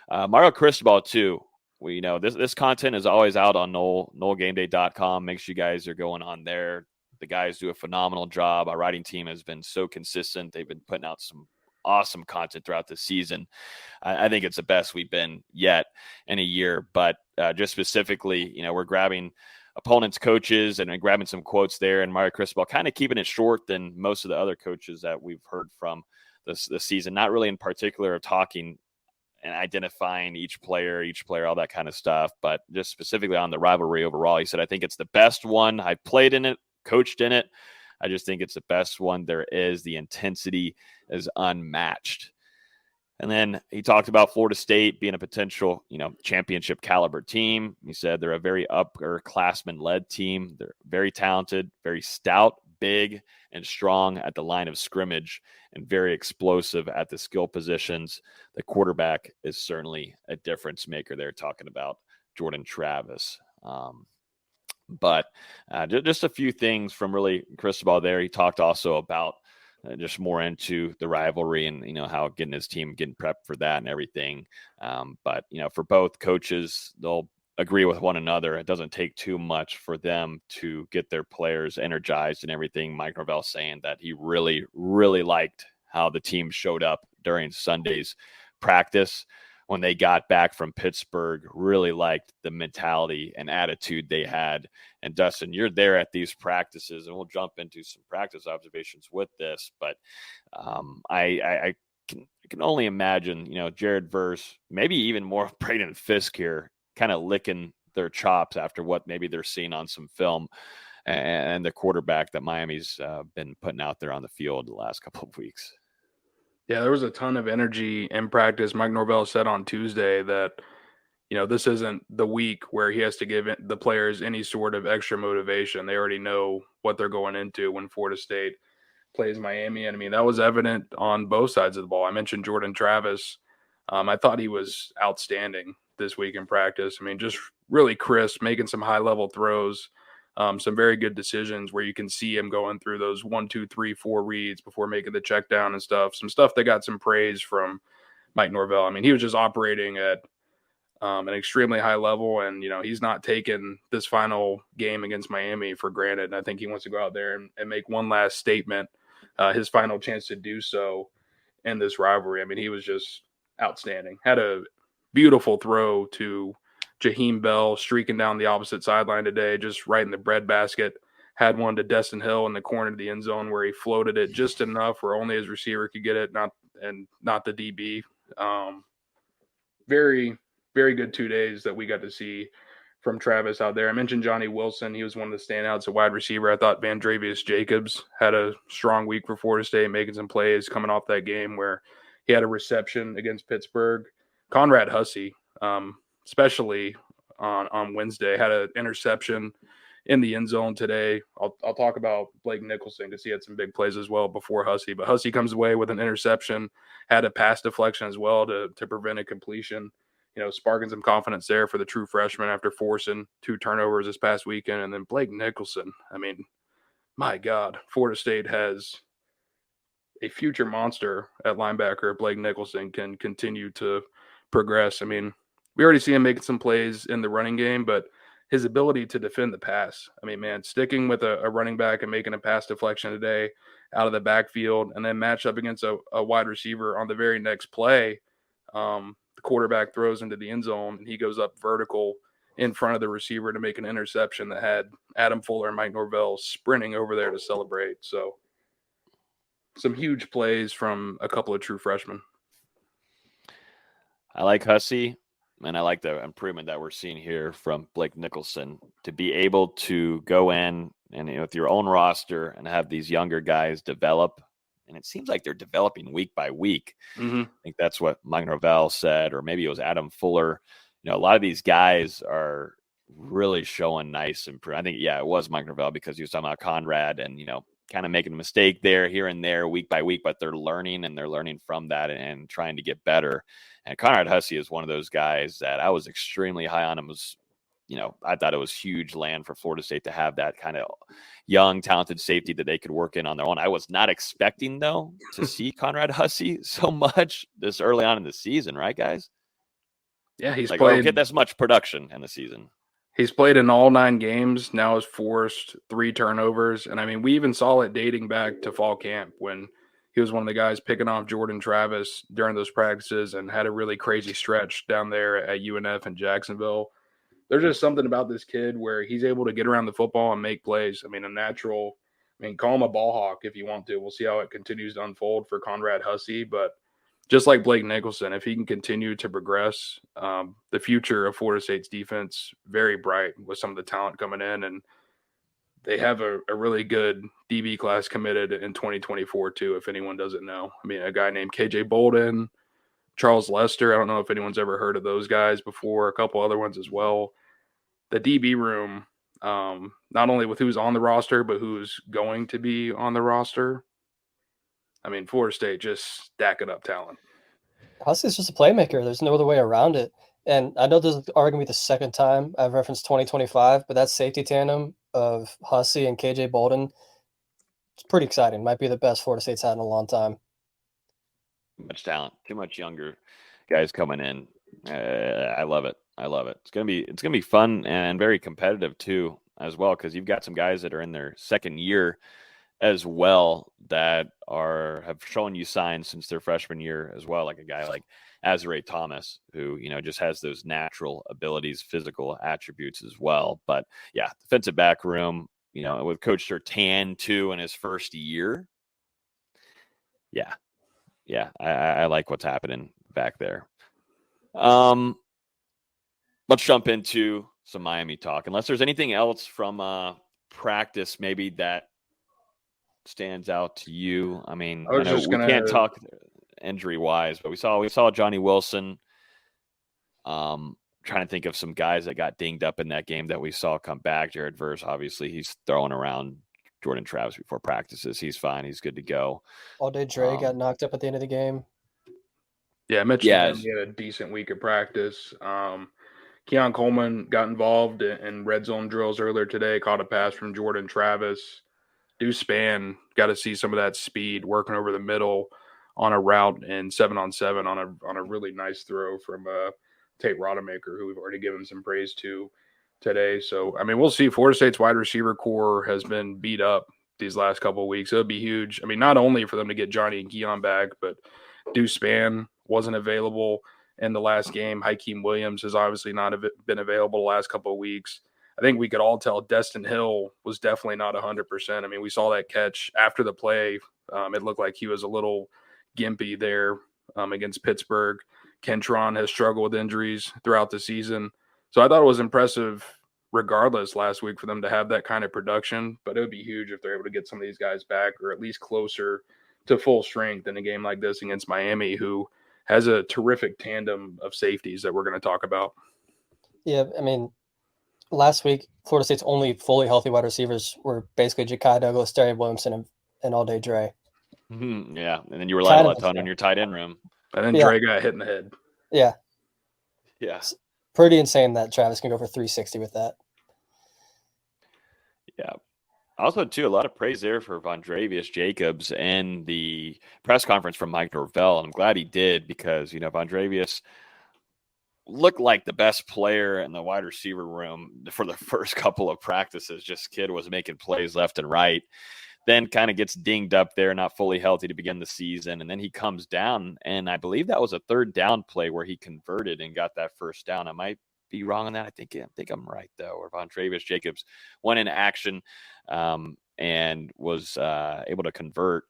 Mario Cristobal too. We know this content is always out on NoleGameDay.com. Make sure you guys are going on there. The guys do a phenomenal job. Our writing team has been so consistent. They've been putting out some awesome content throughout the season. I think it's the best we've been yet in a year. But just specifically, we're grabbing opponents' coaches and grabbing some quotes there. And Mario Cristobal kind of keeping it short than most of the other coaches that we've heard from this season. Not really in particular of talking and identifying each player, all that kind of stuff. But just specifically on the rivalry overall, he said, I think it's the best one. I played in it, coached in it. I just think it's the best one there is. The intensity is unmatched. And then he talked about Florida State being a potential, championship caliber team. He said they're a very upperclassman-led team. They're very talented, very stout, big, and strong at the line of scrimmage, and very explosive at the skill positions. The quarterback is certainly a difference maker. They're talking about Jordan Travis. But just a few things from really Cristobal there. He talked also about just more into the rivalry and, how getting his team getting prepped for that and everything. But, for both coaches, they'll agree with one another. It doesn't take too much for them to get their players energized and everything. Mike Norvell saying that he really, really liked how the team showed up during Sunday's practice when they got back from Pittsburgh, really liked the mentality and attitude they had. And Dustin, you're there at these practices, and we'll jump into some practice observations with this, but I can only imagine, Jared Verse, maybe even more Braden Fisk here, kind of licking their chops after what maybe they're seeing on some film and the quarterback that Miami's been putting out there on the field the last couple of weeks. Yeah, there was a ton of energy in practice. Mike Norvell said on Tuesday that, this isn't the week where he has to give the players any sort of extra motivation. They already know what they're going into when Florida State plays Miami. And I mean, that was evident on both sides of the ball. I mentioned Jordan Travis. I thought he was outstanding this week in practice. I mean, just really crisp, making some high-level throws. Some very good decisions where you can see him going through those 1, 2, 3, 4 reads before making the check down and stuff. Some stuff that got some praise from Mike Norvell. I mean, he was just operating at an extremely high level, and, he's not taking this final game against Miami for granted. And I think he wants to go out there and make one last statement, his final chance to do so in this rivalry. I mean, he was just outstanding. Had a beautiful throw to Jaheim Bell streaking down the opposite sideline today, just right in the breadbasket. Had one to Dustin Hill in the corner of the end zone where he floated it just enough where only his receiver could get it, not the DB. Very, very good 2 days that we got to see from Travis out there. I mentioned Johnny Wilson. He was one of the standouts at wide receiver. I thought Vandravius Jacobs had a strong week for Florida State, making some plays coming off that game where he had a reception against Pittsburgh. Conrad Hussey, especially on Wednesday, had an interception in the end zone today. I'll talk about Blake Nicholson because he had some big plays as well before Hussey. But Hussey comes away with an interception, had a pass deflection as well to prevent a completion. Sparking some confidence there for the true freshman after forcing 2 turnovers this past weekend. And then Blake Nicholson, I mean, my God, Florida State has a future monster at linebacker. Blake Nicholson can continue to progress. I mean, we already see him making some plays in the running game, but his ability to defend the pass, I mean, man, sticking with a running back and making a pass deflection today out of the backfield and then match up against a wide receiver on the very next play, the quarterback throws into the end zone and he goes up vertical in front of the receiver to make an interception that had Adam Fuller and Mike Norvell sprinting over there to celebrate. So some huge plays from a couple of true freshmen. I like Hussey, and I like the improvement that we're seeing here from Blake Nicholson to be able to go in and with your own roster and have these younger guys develop. And it seems like they're developing week by week. Mm-hmm. I think that's what Mike Norvell said, or maybe it was Adam Fuller. A lot of these guys are really showing nice improvement. I think, it was Mike Norvell because he was talking about Conrad and, kind of making a mistake there, here and there, week by week, but they're learning and they're learning from that and trying to get better. And Conrad Hussey is one of those guys that I was extremely high on him. I thought it was huge land for Florida State to have that kind of young, talented safety that they could work in on their own. I was not expecting, though, to see Conrad Hussey so much this early on in the season, right, guys? Yeah, he's played. played. Get this much production in the season. He's played in all 9 games, now has forced 3 turnovers. And, I mean, we even saw it dating back to fall camp when he was one of the guys picking off Jordan Travis during those practices and had a really crazy stretch down there at UNF in Jacksonville. There's just something about this kid where he's able to get around the football and make plays. I mean, call him a ball hawk if you want to. We'll see how it continues to unfold for Conrad Hussey. But just like Blake Nicholson, if he can continue to progress, the future of Florida State's defense, very bright with some of the talent coming in. And they have a really good DB class committed in 2024 too, if anyone doesn't know. I mean, a guy named KJ Bolden, Charles Lester. I don't know if anyone's ever heard of those guys before, a couple other ones as well. The DB room, not only with who's on the roster, but who's going to be on the roster. I mean, Florida State just stacking up talent. Hussey's just a playmaker. There's no other way around it. And I know this is going to be the second time I've referenced 2025, but that safety tandem of Hussey and KJ Bolden, It's pretty exciting. Might be the best Florida State's had in a long time. Too much talent, too much younger guys coming in. I love it. I love it. It's gonna be fun and very competitive too, as well, because you've got some guys that are in their second year as well that have shown you signs since their freshman year as well, like a guy like Azare Thomas, who just has those natural abilities, physical attributes as well. But yeah, defensive back room, with Coach Surtain too in his first year. Yeah, I like what's happening back there. Let's jump into some Miami talk. Unless there's anything else from practice maybe that stands out to you. I mean, I know we can't talk injury-wise, but we saw Johnny Wilson. Trying to think of some guys that got dinged up in that game that we saw come back. Jared Verse, obviously, he's throwing around Jordan Travis before practices. He's fine. He's good to go. All day Dre got knocked up at the end of the game. Yeah, Mitch he had a decent week of practice. Keon Coleman got involved in red zone drills earlier today, caught a pass from Jordan Travis. Deuce Spann got to see some of that speed working over the middle on a route and 7-on-7 on a really nice throw from Tate Rodemaker, who we've already given some praise to today. So, I mean, we'll see. Florida State's wide receiver core has been beat up these last couple of weeks. It would be huge. I mean, not only for them to get Johnny and Keon back, but Deuce Spann wasn't available in the last game. Hakeem Williams has obviously not been available the last couple of weeks. I think we could all tell Destin Hill was definitely not 100%. I mean, we saw that catch after the play. It looked like he was a little gimpy there against Pittsburgh. Kentron has struggled with injuries throughout the season. So I thought it was impressive regardless last week for them to have that kind of production, but it would be huge if they're able to get some of these guys back or at least closer to full strength in a game like this against Miami, who has a terrific tandem of safeties that we're going to talk about. Yeah, I mean, last week, Florida State's only fully healthy wide receivers were basically Ja'Kai Douglas, Darian Williamson, and All Day Dre. Yeah, and then you relied a ton on your tight end room. And then Dre got hit in the head. Yeah. It's pretty insane that Travis can go for 360 with that. Yeah. Also, too, a lot of praise there for Vondravius Jacobs and the press conference from Mike Norvell. And I'm glad he did because, Vondravius looked like the best player in the wide receiver room for the first couple of practices. Just kid was making plays left and right. Then kind of gets dinged up there, not fully healthy to begin the season. And then he comes down, and I believe that was a third down play where he converted and got that first down. I might be wrong on that. I think I'm right, though. Or Vondravius Jacobs went in action and was able to convert.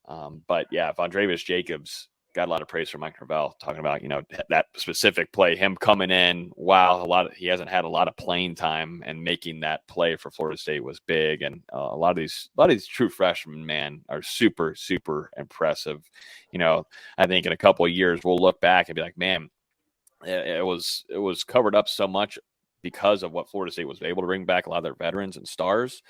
But, yeah, Vondravius Jacobs got a lot of praise from Mike Norvell talking about, that specific play, him coming in. Wow, he hasn't had a lot of playing time, and making that play for Florida State was big. And a lot of these true freshmen, man, are super, super impressive. I think in a couple of years we'll look back and be like, man, it was covered up so much because of what Florida State was able to bring back a lot of their veterans and stars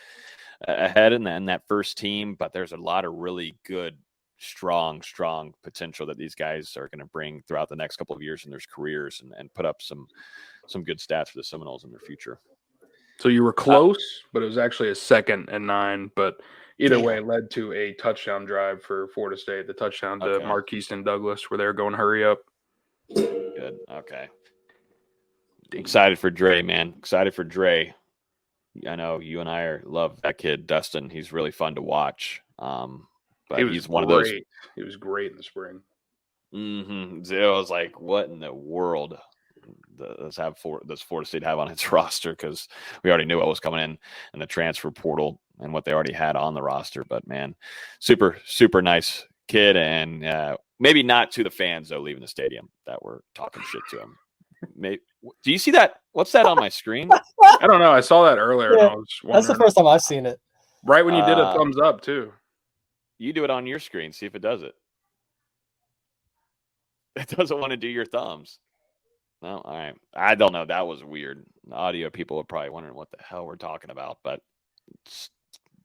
ahead in that first team. But there's a lot of really good, strong potential that these guys are going to bring throughout the next couple of years in their careers and put up some good stats for the Seminoles in their future. So you were close, but it was actually a 2nd and 9. But either way, it led to a touchdown drive for Florida State. The touchdown to Marquise and Douglas, where they were going hurry up. Good. Okay. Excited for Dre, man. Excited for Dre. I know you and I love that kid, Dustin. He's really fun to watch. But he's one of those. He was great in the spring. Mm-hmm. It was like, what in the world does Florida State have on its roster? Because we already knew what was coming in the transfer portal and what they already had on the roster. But, man, super, super nice kid. And maybe not to the fans, though, leaving the stadium that were talking shit to him. Maybe, do you see that? What's that on my screen? I don't know. I saw that earlier. Yeah, and I was that's the first time I've seen it. Right when you did a thumbs up, too. You do it on your screen. See if it does it. It doesn't want to do your thumbs. No, all right. I don't know. That was weird. The audio people are probably wondering what the hell we're talking about, but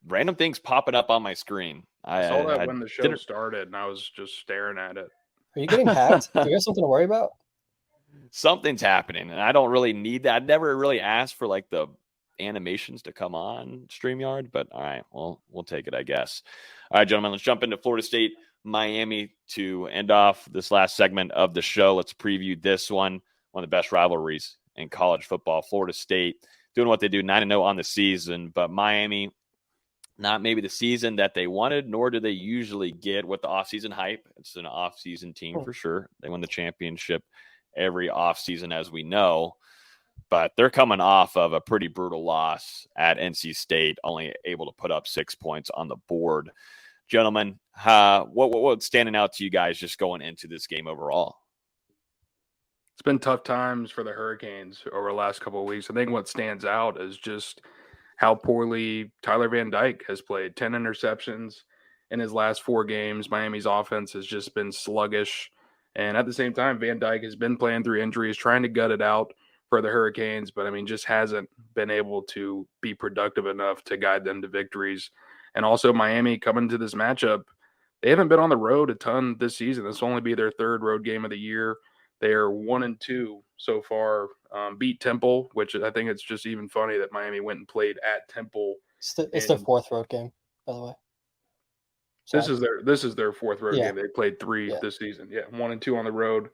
random things popping up on my screen. I saw that when the show started, and I was just staring at it. Are you getting hacked? Do you have something to worry about? Something's happening, and I don't really need that. I'd never really asked for like the animations to come on StreamYard, but all right, well, we'll take it, I guess. All right, gentlemen, let's jump into Florida State, Miami to end off this last segment of the show. Let's preview this one of the best rivalries in college football. Florida State doing what they do, 9-0 on the season, but Miami, not maybe the season that they wanted, nor do they usually get with the offseason hype. It's an offseason team for sure. They win the championship every offseason, as we know, but they're coming off of a pretty brutal loss at NC State, only able to put up 6 points on the board. Gentlemen, what's standing out to you guys just going into this game overall? It's been tough times for the Hurricanes over the last couple of weeks. I think what stands out is just how poorly Tyler Van Dyke has played. 10 interceptions in his last 4 games. Miami's offense has just been sluggish. And at the same time, Van Dyke has been playing through injuries, trying to gut it out for the Hurricanes, but I mean, just hasn't been able to be productive enough to guide them to victories. And also Miami coming to this matchup, they haven't been on the road a ton this season. This will only be their 3rd road game of the year. They are 1-2 so far. Beat Temple, which I think it's just even funny that Miami went and played at Temple. It's their 4th road game, by the way. So this is their 4th road game. They played 3 this season. Yeah, 1-2 on the road.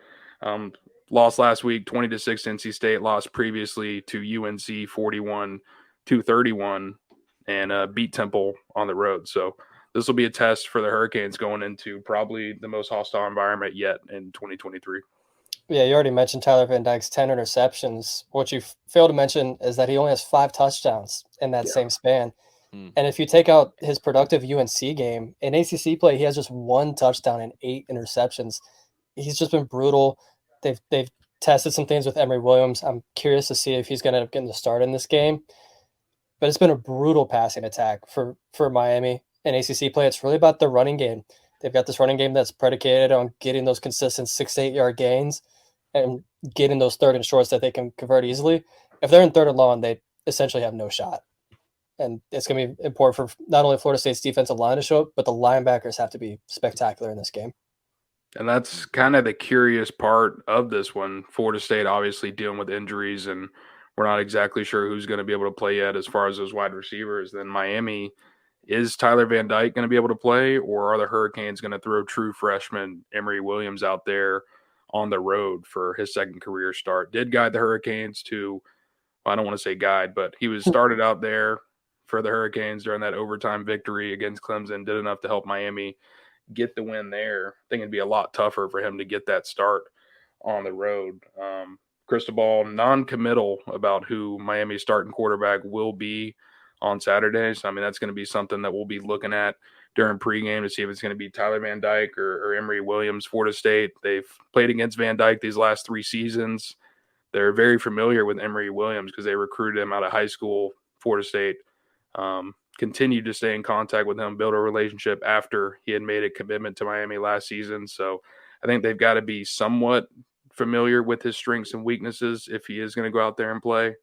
Lost last week, 20-6 NC State. Lost previously to UNC, 41-31, and beat Temple on the road. So this will be a test for the Hurricanes going into probably the most hostile environment yet in 2023. Yeah, you already mentioned Tyler Van Dyke's 10 interceptions. What you failed to mention is that he only has 5 touchdowns in that same span. And if you take out his productive UNC game, in ACC play, he has just 1 touchdown and 8 interceptions. He's just been brutal. They've tested some things with Emory Williams. I'm curious to see if he's going to end up getting the start in this game. But it's been a brutal passing attack for Miami in ACC play. It's really about the running game. They've got this running game that's predicated on getting those consistent 6 to 8 yard gains and getting those 3rd and shorts that they can convert easily. If they're in 3rd and long, they essentially have no shot. And it's going to be important for not only Florida State's defensive line to show up, but the linebackers have to be spectacular in this game. And that's kind of the curious part of this one. Florida State obviously dealing with injuries, and we're not exactly sure who's going to be able to play yet as far as those wide receivers. Then Miami, is Tyler Van Dyke going to be able to play, or are the Hurricanes going to throw true freshman Emory Williams out there on the road for his 2nd career start? Did guide the Hurricanes to, well, I don't want to say guide, but he was started out there for the Hurricanes during that overtime victory against Clemson, did enough to help Miami get the win there. I think it'd be a lot tougher for him to get that start on the road. Cristobal non-committal about who Miami's starting quarterback will be on Saturday. So, I mean, that's going to be something that we'll be looking at during pregame to see if it's going to be Tyler Van Dyke or Emory Williams. Florida State, they've played against Van Dyke these last 3 seasons. They're very familiar with Emory Williams because they recruited him out of high school. Florida State continued to stay in contact with him, build a relationship after he had made a commitment to Miami last season. So I think they've got to be somewhat familiar with his strengths and weaknesses if he is going to go out there and play.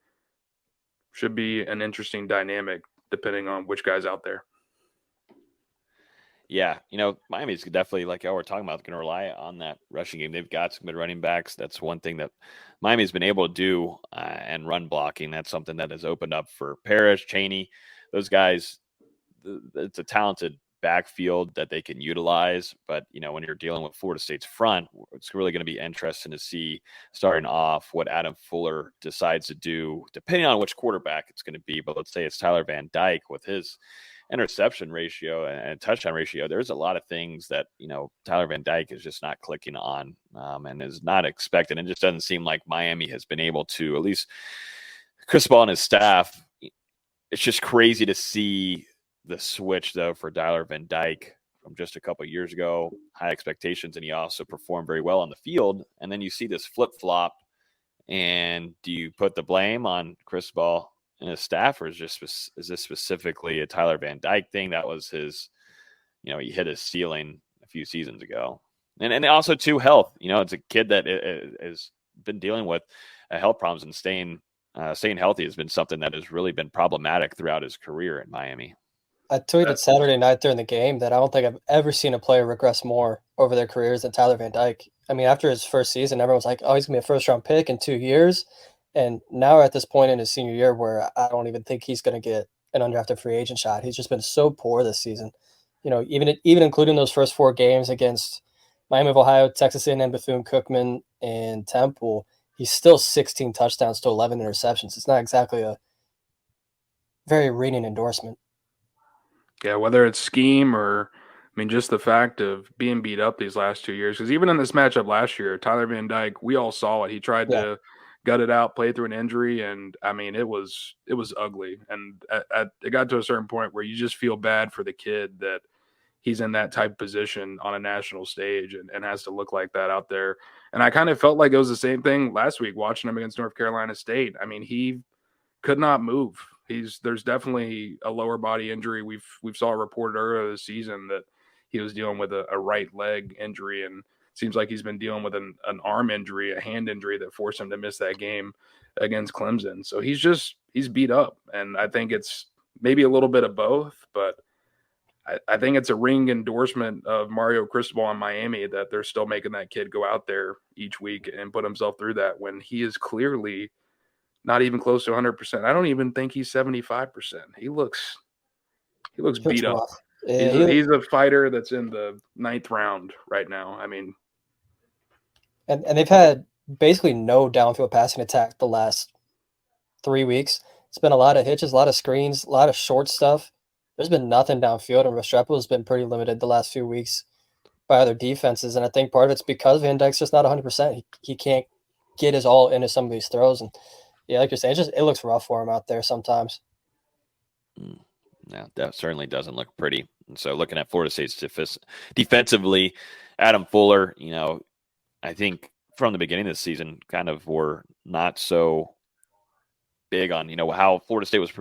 Should be an interesting dynamic depending on which guy's out there. Yeah, Miami's definitely, like y'all were talking about, going to rely on that rushing game. They've got some good running backs. That's one thing that Miami's been able to do, and run blocking. That's something that has opened up for Parrish, Chaney. Those guys, it's a talented backfield that they can utilize. But, when you're dealing with Florida State's front, it's really going to be interesting to see starting off what Adam Fuller decides to do, depending on which quarterback it's going to be. But let's say it's Tyler Van Dyke with his interception ratio and touchdown ratio. There's a lot of things that, Tyler Van Dyke is just not clicking on, and is not expected. It just doesn't seem like Miami has been able to, at least Cristobal and his staff. It's just crazy to see the switch, though, for Tyler Van Dyke from just a couple of years ago. High expectations, and he also performed very well on the field. And then you see this flip-flop, and do you put the blame on Cristobal and his staff, or is this specifically a Tyler Van Dyke thing? That was his, he hit his ceiling a few seasons ago. And also, too, health. It's a kid that has been dealing with health problems, and staying healthy has been something that has really been problematic throughout his career in Miami. I tweeted Saturday night during the game that I don't think I've ever seen a player regress more over their careers than Tyler Van Dyke. I mean, after his first season, everyone's like, oh, he's going to be a first-round pick in 2 years. And now we're at this point in his senior year where I don't even think he's going to get an undrafted free agent shot. He's just been so poor this season. Even including those first 4 games against Miami of Ohio, Texas A&M, Bethune-Cookman, and Temple, he's still 16 touchdowns to 11 interceptions. It's not exactly a very ringing endorsement. Yeah, whether it's scheme or, just the fact of being beat up these last 2 years. Because even in this matchup last year, Tyler Van Dyke, we all saw it. He tried to gut it out, play through an injury, and it was ugly. And it got to a certain point where you just feel bad for the kid that he's in that type of position on a national stage and has to look like that out there. And I kind of felt like it was the same thing last week watching him against North Carolina State. He could not move. There's definitely a lower body injury. We've saw reported earlier this season that he was dealing with a right leg injury, and seems like he's been dealing with an arm injury, a hand injury that forced him to miss that game against Clemson. So he's beat up, and I think it's maybe a little bit of both, but I think it's a ring endorsement of Mario Cristobal in Miami that they're still making that kid go out there each week and put himself through that when he is clearly not even close to 100%. I don't even think he's 75%. He looks beat up. Yeah, he's a fighter that's in the 9th round right now. And they've had basically no downfield passing attack the last 3 weeks. It's been a lot of hitches, a lot of screens, a lot of short stuff. There's been nothing downfield, and Restrepo has been pretty limited the last few weeks by other defenses. And I think part of it's because Van Dyke's just not 100%. He can't get his all into some of these throws. And yeah, like you're saying, it looks rough for him out there sometimes. No, that certainly doesn't look pretty. And so looking at Florida State's defensively, Adam Fuller, I think from the beginning of the season kind of were not so big on, how Florida State was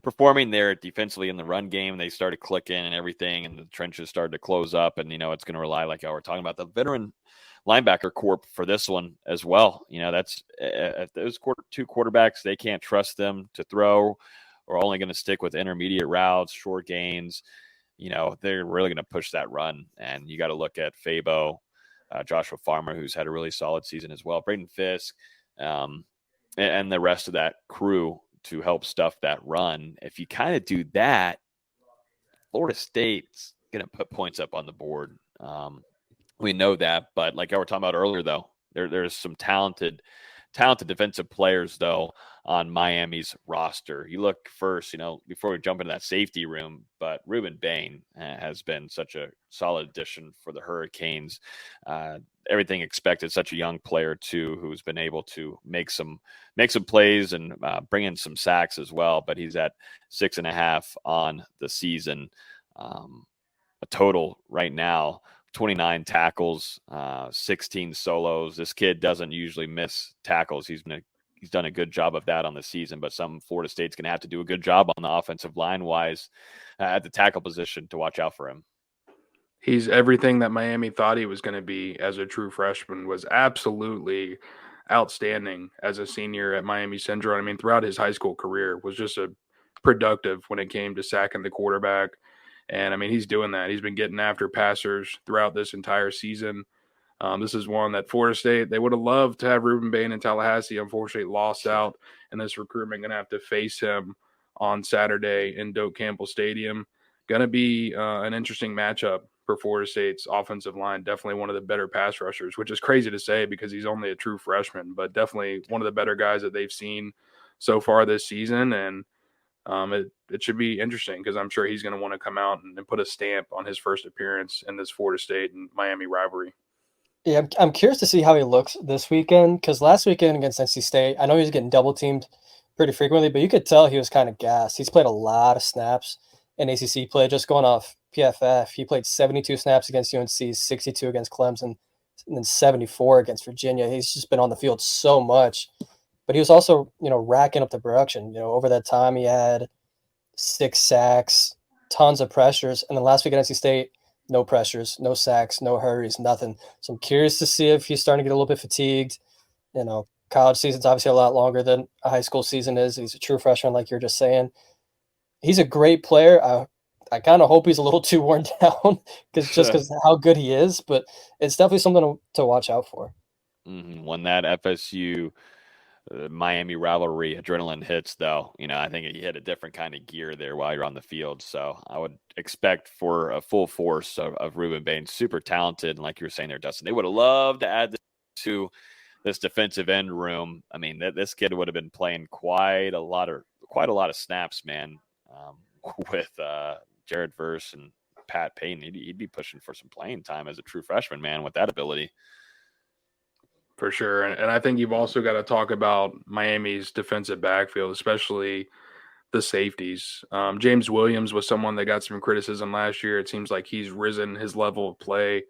performing there defensively in the run game. They started clicking and everything, and the trenches started to close up. And, it's going to rely, like y'all were talking about, the veteran linebacker corp for this one as well. That's those 2 quarterbacks, they can't trust them to throw. We're only going to stick with intermediate routes, short gains. They're really going to push that run. And you got to look at Fabo, Joshua Farmer, who's had a really solid season as well, Braden Fisk, and the rest of that crew to help stuff that run. If you kind of do that, Florida State's going to put points up on the board. We know that, but like I were talking about earlier, though, there's some talented defensive players, though, on Miami's roster. You look first, before we jump into that safety room, but Ruben Bain has been such a solid addition for the Hurricanes. Everything expected, such a young player, too, who's been able to make some plays and bring in some sacks as well, but he's at 6.5 on the season. A total right now, 29 tackles, 16 solos. This kid doesn't usually miss tackles. He's done a good job of that on the season, but some Florida State's going to have to do a good job on the offensive line wise at the tackle position to watch out for him. He's everything that Miami thought he was going to be as a true freshman. Was absolutely outstanding as a senior at Miami Central. Throughout his high school career was just a productive when it came to sacking the quarterback. And he's doing that. He's been getting after passers throughout this entire season. This is one that Florida State, they would have loved to have Ruben Bain in Tallahassee. Unfortunately, lost out in this recruitment. Going to have to face him on Saturday in Doak Campbell Stadium. Going to be an interesting matchup for Florida State's offensive line. Definitely one of the better pass rushers, which is crazy to say because he's only a true freshman, but definitely one of the better guys that they've seen so far this season. And it should be interesting because I'm sure he's going to want to come out and put a stamp on his first appearance in this Florida State and Miami rivalry. Yeah, I'm curious to see how he looks this weekend because last weekend against NC State, I know he was getting double teamed pretty frequently, but you could tell he was kind of gassed. He's played a lot of snaps in ACC play, just going off PFF. He played 72 snaps against UNC, 62 against Clemson, and then 74 against Virginia. He's just been on the field so much. But he was also, racking up the production. Over that time, he had 6 sacks, tons of pressures. And then last week at NC State, no pressures, no sacks, no hurries, nothing. So I'm curious to see if he's starting to get a little bit fatigued. College season's obviously a lot longer than a high school season is. He's a true freshman, like you're just saying. He's a great player. I kind of hope he's a little too worn down because how good he is. But it's definitely something to watch out for. Won that FSU Miami rivalry adrenaline hits, though, I think you hit a different kind of gear there while you're on the field. So I would expect for a full force of Ruben Baines, super talented. And like you were saying there, Dustin, they would have loved to add this to this defensive end room. I mean, this kid would have been playing quite a lot of snaps, man, with Jared Verse and Pat Payton. He'd be pushing for some playing time as a true freshman, man, with that ability. For sure. And I think you've also got to talk about Miami's defensive backfield, especially the safeties. James Williams was someone that got some criticism last year. It seems like he's risen his level of play.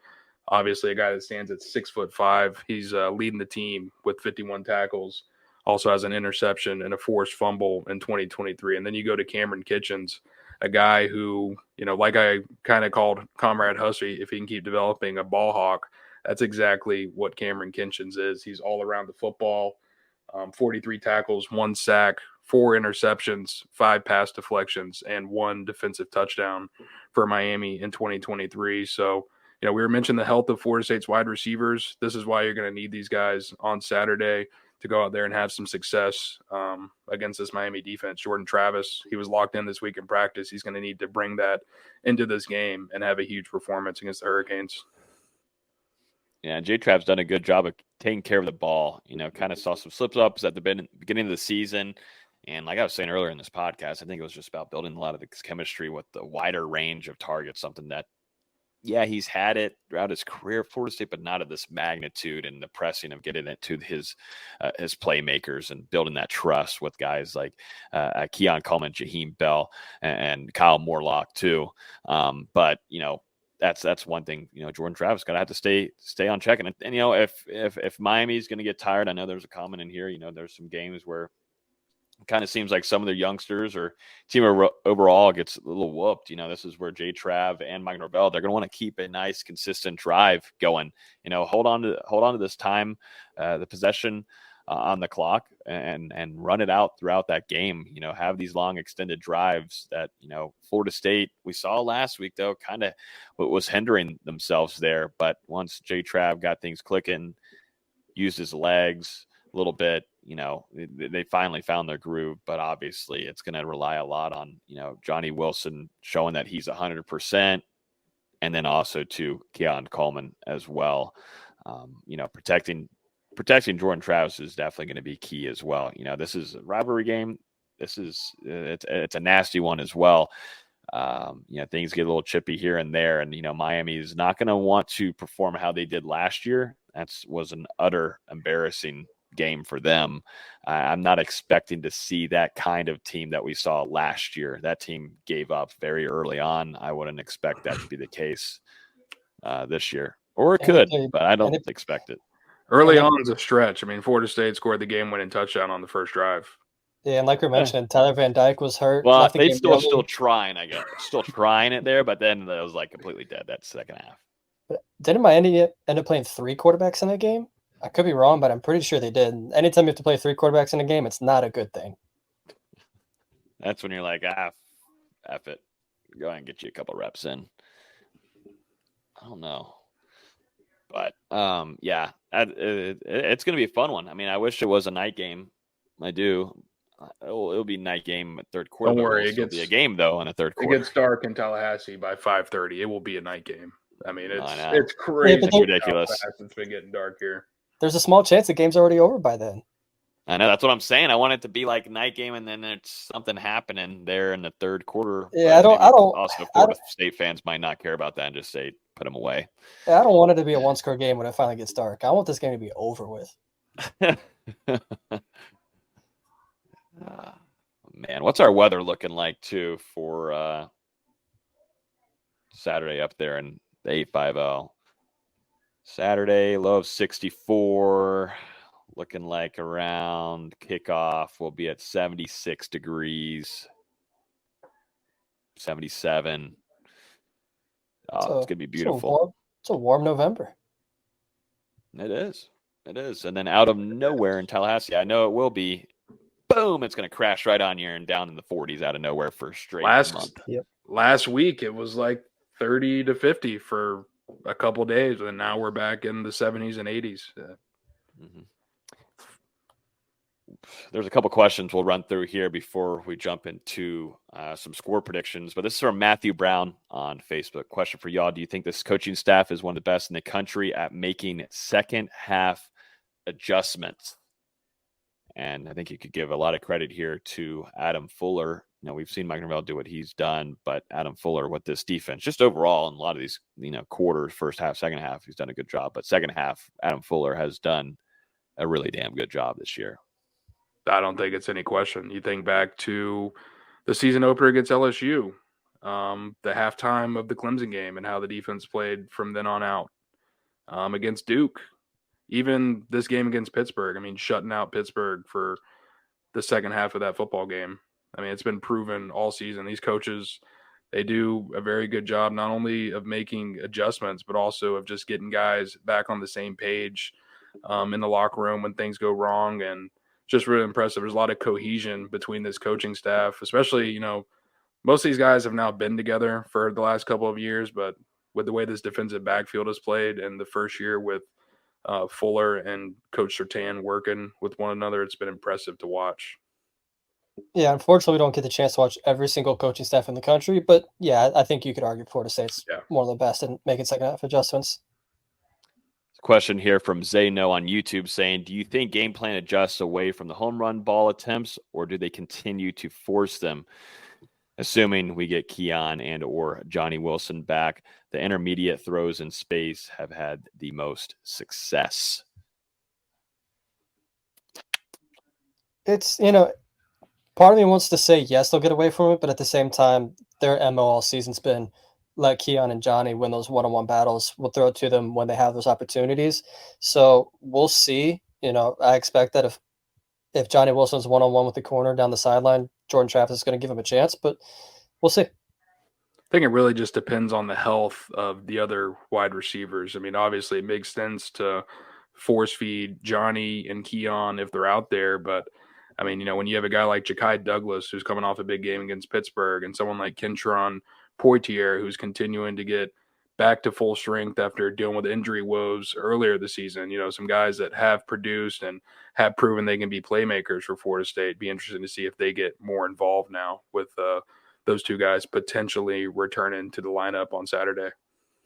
Obviously, a guy that stands at 6'5". He's leading the team with 51 tackles, also has an interception and a forced fumble in 2023. And then you go to Cameron Kitchens, a guy who, like I kind of called Comrade Hussey, if he can keep developing, a ball hawk. That's exactly what Cameron Kitchens is. He's all around the football, 43 tackles, 1 sack, 4 interceptions, 5 pass deflections, and 1 defensive touchdown for Miami in 2023. So, we were mentioning the health of Florida State's wide receivers. This is why you're going to need these guys on Saturday to go out there and have some success against this Miami defense. Jordan Travis, he was locked in this week in practice. He's going to need to bring that into this game and have a huge performance against the Hurricanes. Yeah, J-Trav's done a good job of taking care of the ball. Kind of saw some slip-ups at the beginning of the season. And like I was saying earlier in this podcast, I think it was just about building a lot of this chemistry with the wider range of targets, something that, he's had it throughout his career at Florida State, but not at this magnitude and the pressing of getting it to his playmakers and building that trust with guys like Keon Coleman, Jaheim Bell, and Kyle Morlock too. But, that's one thing, Jordan Travis got to have to stay on check. And if Miami's going to get tired, I know there's a comment in here, there's some games where it kind of seems like some of their youngsters or team overall gets a little whooped. This is where J-Trav and Mike Norvell, they're going to want to keep a nice, consistent drive going, hold on to this time, the possession on the clock and run it out throughout that game, have these long extended drives that, Florida State, we saw last week though, kind of was hindering themselves there. But once J-Trav got things clicking, used his legs a little bit, they finally found their groove. But obviously it's going to rely a lot on, Johnny Wilson showing that he's 100%. And then also to Keon Coleman as well. Protecting Jordan Travis is definitely going to be key as well. This is a rivalry game. It's a nasty one as well. Things get a little chippy here and there, and Miami is not going to want to perform how they did last year. That was an utter embarrassing game for them. I'm not expecting to see that kind of team that we saw last year. That team gave up very early on. I wouldn't expect that to be the case this year, or it could, but I don't expect it. Early on is a stretch. I mean, Florida State scored the game-winning touchdown on the first drive. Yeah, and like we mentioned, Tyler Van Dyke was hurt. Well, they still trying, I guess. Still trying it there, but then it was like completely dead that second half. But didn't Miami end up playing 3 quarterbacks in that game? I could be wrong, but I'm pretty sure they did. Anytime you have to play 3 quarterbacks in a game, it's not a good thing. That's when you're like, F it. Go ahead and get you a couple reps in. I don't know. But, it's going to be a fun one. I mean, I wish it was a night game. I do. It'll be night game at third quarter. Don't worry. It gets be a game, though, in the third quarter. It gets dark in Tallahassee by 5:30. It will be a night game. I mean, it's crazy. It's ridiculous. It's been getting dark here. There's a small chance the game's already over by then. I know. That's what I'm saying. I want it to be like a night game, and then there's something happening there in the third quarter. Yeah, Also, Florida State fans might not care about that and just say, put them away. Yeah, I don't want it to be a one-score game when it finally gets dark. I want this game to be over with. Man, what's our weather looking like, too, for Saturday up there in the 850? Saturday, low of 64. Looking like around kickoff will be at 76 degrees, 77. Oh, it's going to be beautiful. It's a warm November. It is. It is. And then out of nowhere in Tallahassee, I know it will be, boom, it's going to crash right on you and down in the 40s out of nowhere for a straight month. Last week, it was like 30 to 50 for a couple days, and now we're back in the 70s and 80s. Mm-hmm. There's a couple questions we'll run through here before we jump into some score predictions. But this is from Matthew Brown on Facebook. Question for y'all. Do you think this coaching staff is one of the best in the country at making second half adjustments? And I think you could give a lot of credit here to Adam Fuller. You know, we've seen Mike Norvell do what he's done, but Adam Fuller with this defense, just overall in a lot of these, quarters, first half, second half, he's done a good job. But second half, Adam Fuller has done a really damn good job this year. I don't think it's any question. You think back to the season opener against LSU, the halftime of the Clemson game, and how the defense played from then on out. Against Duke, even this game against Pittsburgh. I mean, shutting out Pittsburgh for the second half of that football game. I mean, it's been proven all season. These coaches, they do a very good job not only of making adjustments, but also of just getting guys back on the same page in the locker room when things go wrong. And just really impressive. There's a lot of cohesion between this coaching staff, especially, most of these guys have now been together for the last couple of years, but with the way this defensive backfield has played and the first year with Fuller and Coach Surtain working with one another, it's been impressive to watch. Yeah, unfortunately, we don't get the chance to watch every single coaching staff in the country, but yeah, I think you could argue Florida State's one of the best in making second half adjustments. Question here from Zayno on YouTube saying, do you think game plan adjusts away from the home run ball attempts, or do they continue to force them? Assuming we get Keon and or Johnny Wilson back, the intermediate throws in space have had the most success. It's, part of me wants to say yes, they'll get away from it, but at the same time, their MO all season's been let Keon and Johnny win those one-on-one battles. We'll throw it to them when they have those opportunities. So we'll see. I expect that if Johnny Wilson's one-on-one with the corner down the sideline, Jordan Travis is going to give him a chance, but we'll see. I think it really just depends on the health of the other wide receivers. I mean, obviously it makes sense to force feed Johnny and Keon if they're out there, but I mean, when you have a guy like Ja'Kai Douglas who's coming off a big game against Pittsburgh and someone like Kentron Poitier who's continuing to get back to full strength after dealing with injury woes earlier this season, some guys that have produced and have proven they can be playmakers for Florida State. Be interesting to see if they get more involved now with those two guys potentially returning to the lineup on Saturday.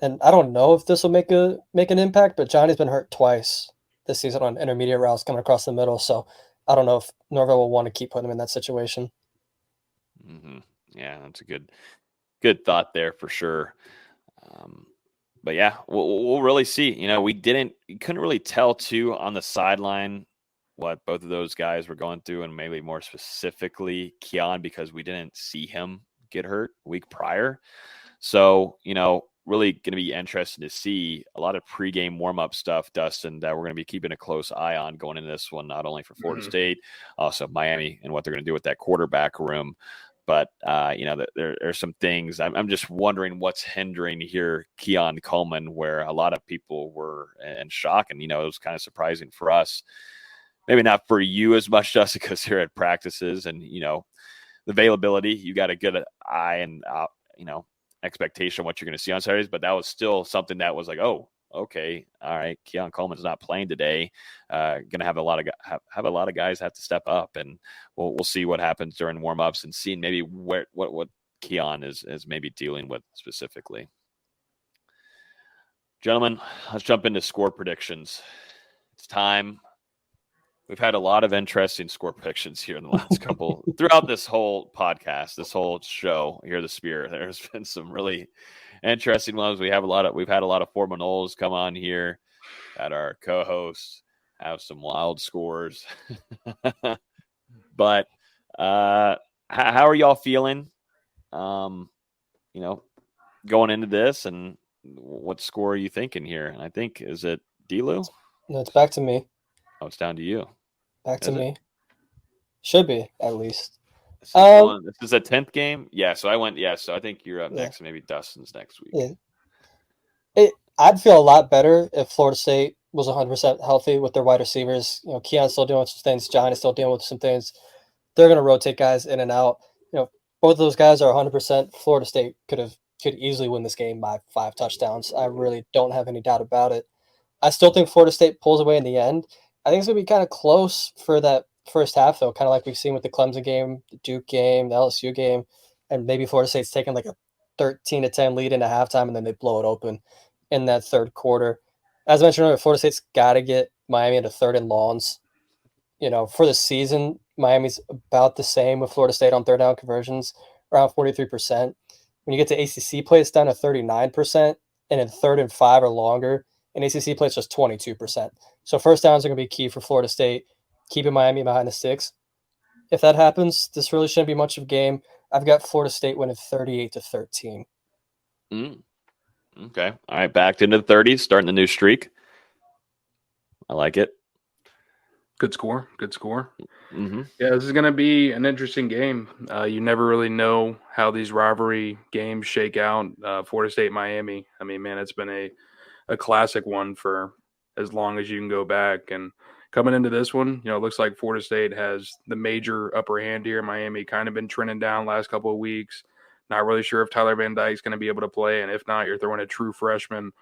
And I don't know if this will make an impact, but Johnny's been hurt twice this season on intermediate routes coming across the middle. So I don't know if Norvell will want to keep putting him in that situation. Mm-hmm. Yeah, that's a good thought there for sure. But yeah, we'll really see. You couldn't really tell too on the sideline what both of those guys were going through, and maybe more specifically Keon, because we didn't see him get hurt a week prior. So, really going to be interested to see a lot of pregame warm-up stuff, Dustin, that we're going to be keeping a close eye on going into this one, not only for Florida State, also Miami, and what they're going to do with that quarterback room. But, there are some things. I'm just wondering what's hindering here Keon Coleman, where a lot of people were in shock. And, it was kind of surprising for us. Maybe not for you as much, Justin, because you're at practices and, the availability. You got a good eye and, expectation of what you're going to see on Saturdays. But that was still something that was like, oh, okay, all right, Keon Coleman's not playing today. Going to have a lot of guys have to step up, and we'll see what happens during warm-ups and seeing maybe what Keon is maybe dealing with specifically. Gentlemen, let's jump into score predictions. It's time. We've had a lot of interesting score predictions here in the last couple throughout this whole podcast, this whole show here, the Spear. There's been some really interesting ones. We've had a lot of former Noles come on here, had our co-hosts have some wild scores. But how are y'all feeling? Going into this, and what score are you thinking here? And I think, is it D-Lou? No, it's back to me. Oh, it's down to you. Back to me. Should be, at least. This is a 10th game? Yeah, so I went, so I think you're up next, and maybe Dustin's next week. Yeah. I'd feel a lot better if Florida State was 100% healthy with their wide receivers. Keon's still doing some things. John is still dealing with some things. They're going to rotate guys in and out. Both of those guys are 100%. Florida State could easily win this game by 5 touchdowns. I really don't have any doubt about it. I still think Florida State pulls away in the end. I think it's going to be kind of close for that first half, though, kind of like we've seen with the Clemson game, the Duke game, the LSU game, and maybe Florida State's taken like a 13-10 lead into halftime, and then they blow it open in that third quarter. As I mentioned earlier, Florida State's got to get Miami into third and longs. For the season, Miami's about the same with Florida State on third down conversions, around 43%. When you get to ACC play, it's down to 39%, and in 3rd and 5 or longer, in ACC play, it's just 22%. So first downs are going to be key for Florida State, keeping Miami behind the sticks. If that happens, this really shouldn't be much of a game. I've got Florida State winning 38-13. Okay. All right. Back into the 30s, starting the new streak. I like it. Good score. Good score. Mm-hmm. Yeah, this is going to be an interesting game. You never really know how these rivalry games shake out. Florida State, Miami. I mean, man, it's been a classic one for as long as you can go back. And coming into this one, it looks like Florida State has the major upper hand here. Miami kind of been trending down last couple of weeks. Not really sure if Tyler Van Dyke's going to be able to play. And if not, you're throwing a true freshman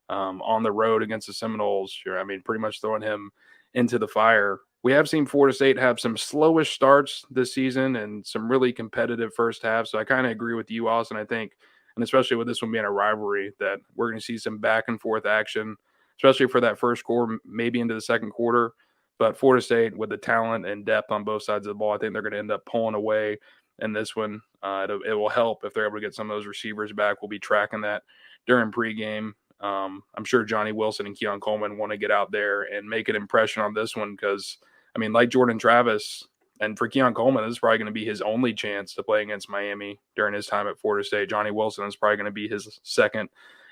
on the road against the Seminoles. Pretty much throwing him into the fire. We have seen Florida State have some slowish starts this season and some really competitive first half. So I kind of agree with you, Austin. I think, and especially with this one being a rivalry, that we're going to see some back and forth action, especially for that first quarter, maybe into the second quarter. But Florida State, with the talent and depth on both sides of the ball, I think they're going to end up pulling away in this one. It will help if they're able to get some of those receivers back. We'll be tracking that during pregame. I'm sure Johnny Wilson and Keon Coleman want to get out there and make an impression on this one because, like Jordan Travis, and for Keon Coleman, this is probably going to be his only chance to play against Miami during his time at Florida State. Johnny Wilson is probably going to be his second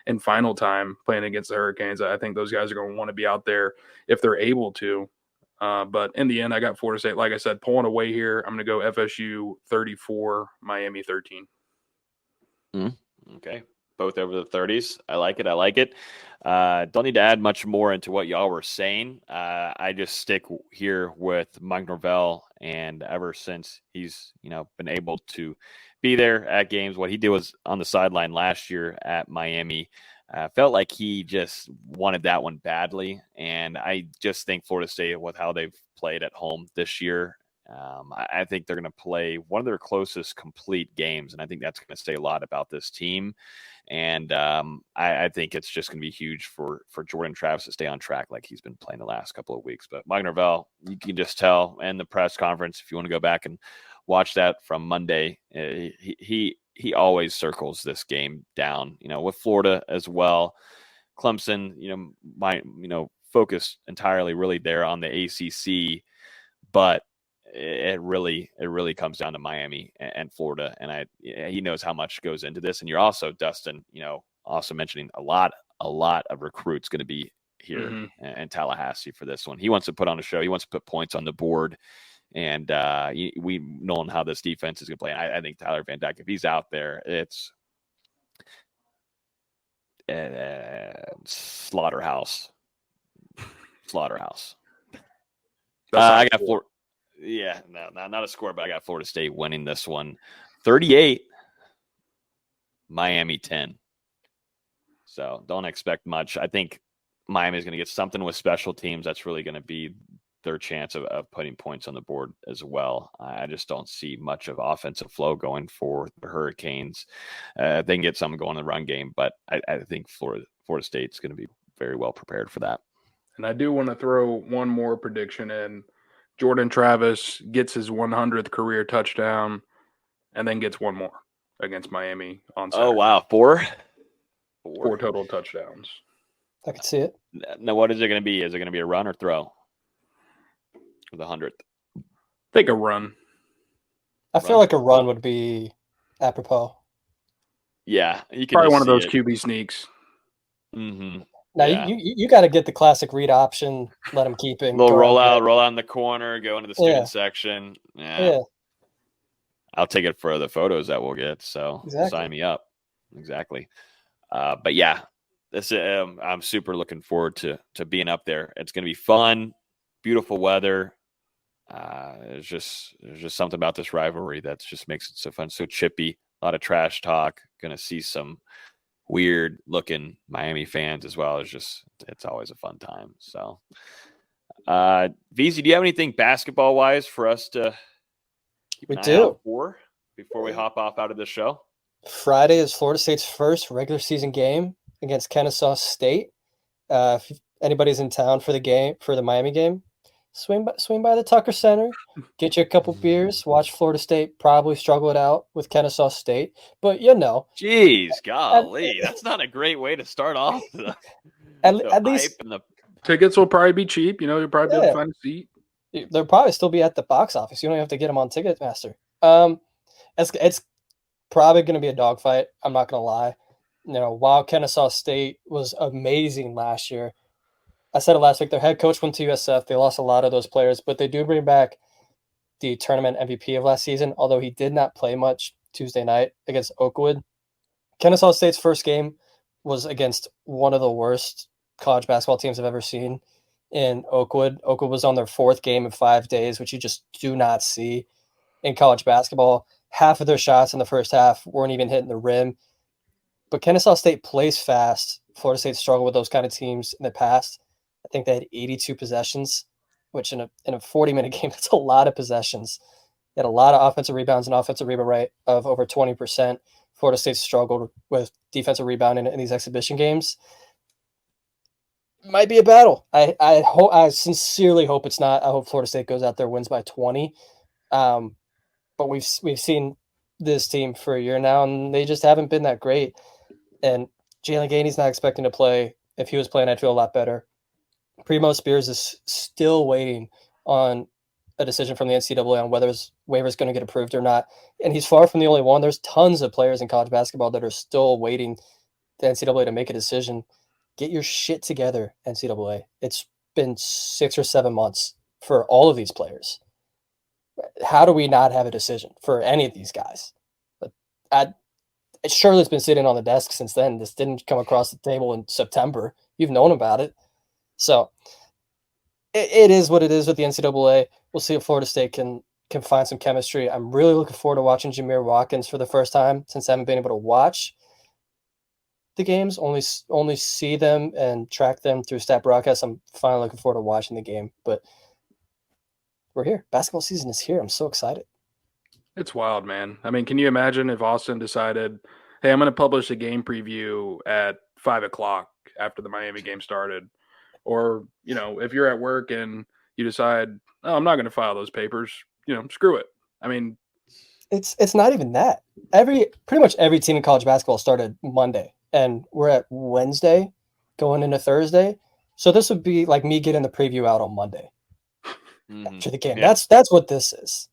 and final time playing against the Hurricanes. I think those guys are going to want to be out there if they're able to. But in the end, I got Florida State, like I said, pulling away here. I'm going to go FSU 34, Miami 13. Okay. Both over the 30s. I like it. Don't need to add much more into what y'all were saying. I just stick here with Mike Norvell, and ever since he's been able to be there at games, what he did was on the sideline last year at Miami. Felt like he just wanted that one badly, and I just think Florida State, with how they've played at home this year, I think they're going to play one of their closest complete games, and I think that's going to say a lot about this team. And I think it's just going to be huge for Jordan Travis to stay on track like he's been playing the last couple of weeks. But Mike Norvell, you can just tell in the press conference, if you want to go back and watch that from Monday, he always circles this game down, with Florida as well. Clemson, focus entirely really there on the ACC, but it really comes down to Miami and Florida. And he knows how much goes into this. And you're also, Dustin, also mentioning a lot of recruits going to be here in Tallahassee for this one. He wants to put on a show. He wants to put points on the board. And we know how this defense is going to play. I think Tyler Van Dyke, if he's out there, it's slaughterhouse. I got Florida. Yeah, no, not a score, but I got Florida State winning this one 38, Miami 10. So don't expect much. I think Miami is going to get something with special teams. That's really going to be their chance of putting points on the board as well. I just don't see much of offensive flow going for the Hurricanes. They can get something going in the run game, but I think Florida State's going to be very well prepared for that. And I do want to throw one more prediction in. Jordan Travis gets his 100th career touchdown and then gets one more against Miami on Saturday. Oh, wow. Four total touchdowns. I can see it. Now, what is it going to be? Is it going to be a run or throw for the 100th? I think a run. I feel like a run would be apropos. Yeah. You can probably one of those QB sneaks. Mm-hmm. Now, you got to get the classic read option, let him keep it. Roll out in the corner, go into the student section. Yeah. I'll take it for the photos that we'll get, so Sign me up. Exactly. But yeah, I'm super looking forward to being up there. It's going to be fun, beautiful weather. There's just something about this rivalry that just makes it so fun, so chippy. A lot of trash talk. Going to see some weird looking Miami fans as well. It's always a fun time. So VZ, do you have anything basketball-wise for us to keep an eye out for before we hop off out of this show? Friday is Florida State's first regular season game against Kennesaw State. If anybody's in town for the Miami game, swing by the Tucker Center, get you a couple beers, watch Florida State probably struggle it out with Kennesaw State. But jeez, golly, that's not a great way to start off. At least tickets will probably be cheap. You'll probably be able to find a seat. They'll probably still be at the box office. You don't have to get them on Ticketmaster. It's probably going to be a dogfight. I'm not going to lie. While Kennesaw State was amazing last year, I said it last week, their head coach went to USF. They lost a lot of those players, but they do bring back the tournament MVP of last season, although he did not play much Tuesday night against Oakwood. Kennesaw State's first game was against one of the worst college basketball teams I've ever seen in Oakwood. Oakwood was on their fourth game in 5 days, which you just do not see in college basketball. Half of their shots in the first half weren't even hitting the rim. But Kennesaw State plays fast. Florida State struggled with those kind of teams in the past. I think they had 82 possessions, which in a 40-minute game, that's a lot of possessions. They had a lot of offensive rebounds and offensive rebound rate of over 20%. Florida State struggled with defensive rebounding in these exhibition games. Might be a battle. I sincerely hope it's not. I hope Florida State goes out there, wins by 20. But we've seen this team for a year now, and they just haven't been that great. And Jalen Gainey's not expecting to play. If he was playing, I'd feel a lot better. Primo Spears is still waiting on a decision from the NCAA on whether his waiver is going to get approved or not. And he's far from the only one. There's tons of players in college basketball that are still waiting the NCAA to make a decision. Get your shit together, NCAA. It's been 6 or 7 months for all of these players. How do we not have a decision for any of these guys? But surely it's been sitting on the desk since then. This didn't come across the table in September. You've known about it. So it is what it is with the NCAA. We'll see if Florida State can find some chemistry. I'm really looking forward to watching Jameer Watkins for the first time since I haven't been able to watch the games, only see them and track them through stat broadcasts. I'm finally looking forward to watching the game. But we're here. Basketball season is here. I'm so excited. It's wild, man. I mean, can you imagine if Austin decided, hey, I'm going to publish a game preview at 5:00 after the Miami game started? Or, if you're at work and you decide, oh, I'm not going to file those papers, screw it. I mean, it's not even that. Pretty much every team in college basketball started Monday, and we're at Wednesday going into Thursday. So this would be like me getting the preview out on Monday after the game. Yeah. That's what this is.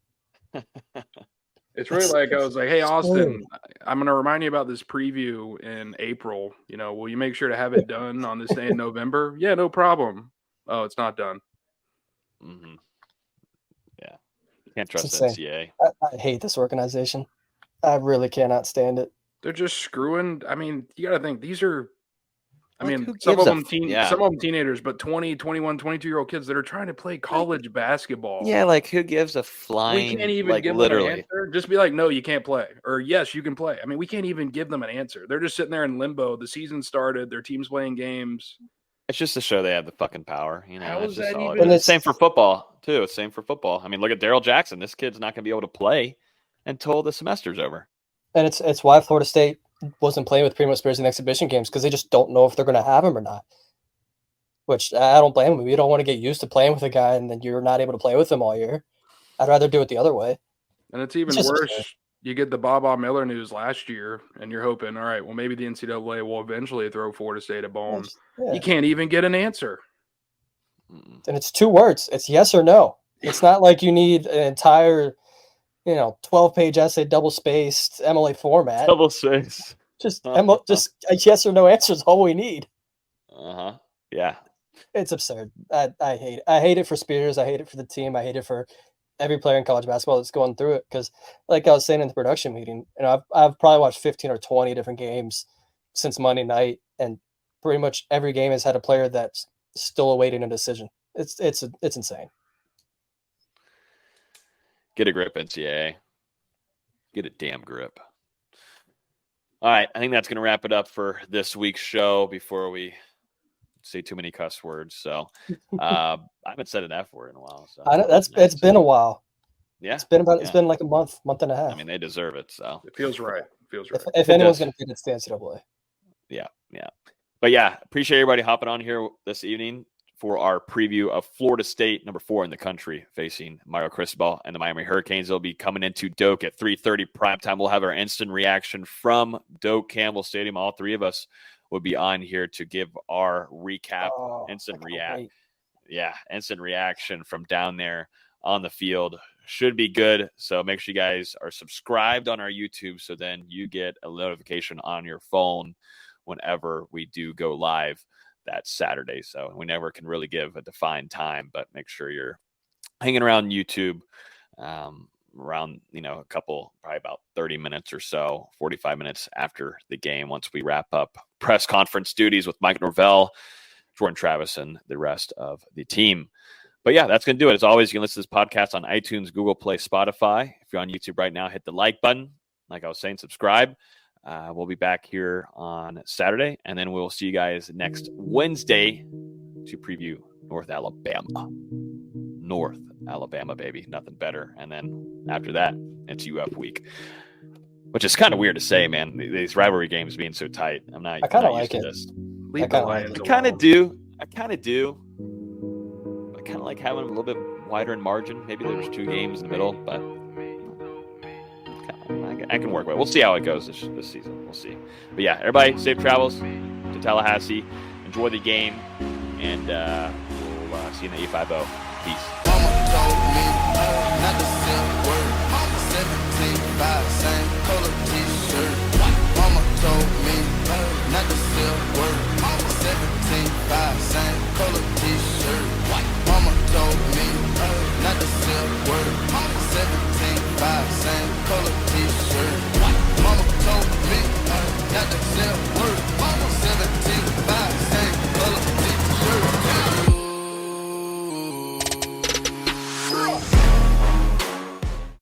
It's really like I was like, hey, Austin, I'm going to remind you about this preview in April. Will you make sure to have it done on this day in November? Yeah, no problem. Oh, it's not done. Mm-hmm. Yeah. You can't trust NCAA. I hate this organization. I really cannot stand it. They're just screwing. I mean, you got to think these are, some of them teenagers, but 20, 21, 22-year-old kids that are trying to play college basketball. Yeah, who gives a flying? We can't even give them an answer. Just be like, no, you can't play. Or yes, you can play. I mean, we can't even give them an answer. They're just sitting there in limbo. The season started. Their team's playing games. It's just to show they have the fucking power. How is that even? And it's same for football, too. It's same for football. I mean, look at Daryl Jackson. This kid's not going to be able to play until the semester's over. And it's why Florida State wasn't playing with Primo Spears in exhibition games, because they just don't know if they're going to have him or not. Which I don't blame them. You don't want to get used to playing with a guy and then you're not able to play with him all year. I'd rather do it the other way. And it's even worse. You get the Baba Miller news last year, and you're hoping, all right, well, maybe the NCAA will eventually throw Florida State a bone. Yeah. You can't even get an answer. And it's 2 words. It's yes or no. It's not like you need an entire 12-page essay, double-spaced MLA format. Double-spaced. Just a yes or no answer is all we need. Uh-huh. Yeah. It's absurd. I hate it. I hate it for Spears. I hate it for the team. I hate it for every player in college basketball that's going through it. Because, like I was saying in the production meeting, I've probably watched 15 or 20 different games since Monday night, and pretty much every game has had a player that's still awaiting a decision. It's insane. Get a grip, NCAA. Get a damn grip. All right, I think that's going to wrap it up for this week's show before we say too many cuss words. So I haven't said an F word in a while. So it's been a while. Yeah, it's been like a month and a half. I mean, they deserve it. So it feels right. If anyone's going to get it, it's the NCAA. Yeah. But yeah, appreciate everybody hopping on here this evening for our preview of Florida State, number 4 in the country, facing Mario Cristobal and the Miami Hurricanes. They'll be coming into Doak at 3:30 primetime. We'll have our instant reaction from Doak Campbell Stadium. All 3 of us will be on here to give our recap, instant reaction from down there on the field. Should be good. So make sure you guys are subscribed on our YouTube so then you get a notification on your phone whenever we do go live that Saturday. So we never can really give a defined time, but make sure you're hanging around YouTube around, a couple, probably about 30 minutes or so, 45 minutes after the game, once we wrap up press conference duties with Mike Norvell, Jordan Travis, and the rest of the team. But yeah, that's going to do it. As always, you can listen to this podcast on iTunes, Google Play, Spotify. If you're on YouTube right now, hit the like button. Like I was saying, subscribe. We'll be back here on Saturday, and then we'll see you guys next Wednesday to preview North Alabama. North Alabama, baby. Nothing better. And then after that, it's UF week, which is kind of weird to say, man. These rivalry games being so tight. I kind of like it. I kind of do. I kind of like having a little bit wider in margin. Maybe there's 2 games in the middle, but I can work with it. We'll see how it goes this season. We'll see. But yeah, everybody, safe travels to Tallahassee. Enjoy the game, and we'll see you in the 850. Peace. Mama told me not to say a word. 17, 5, same color.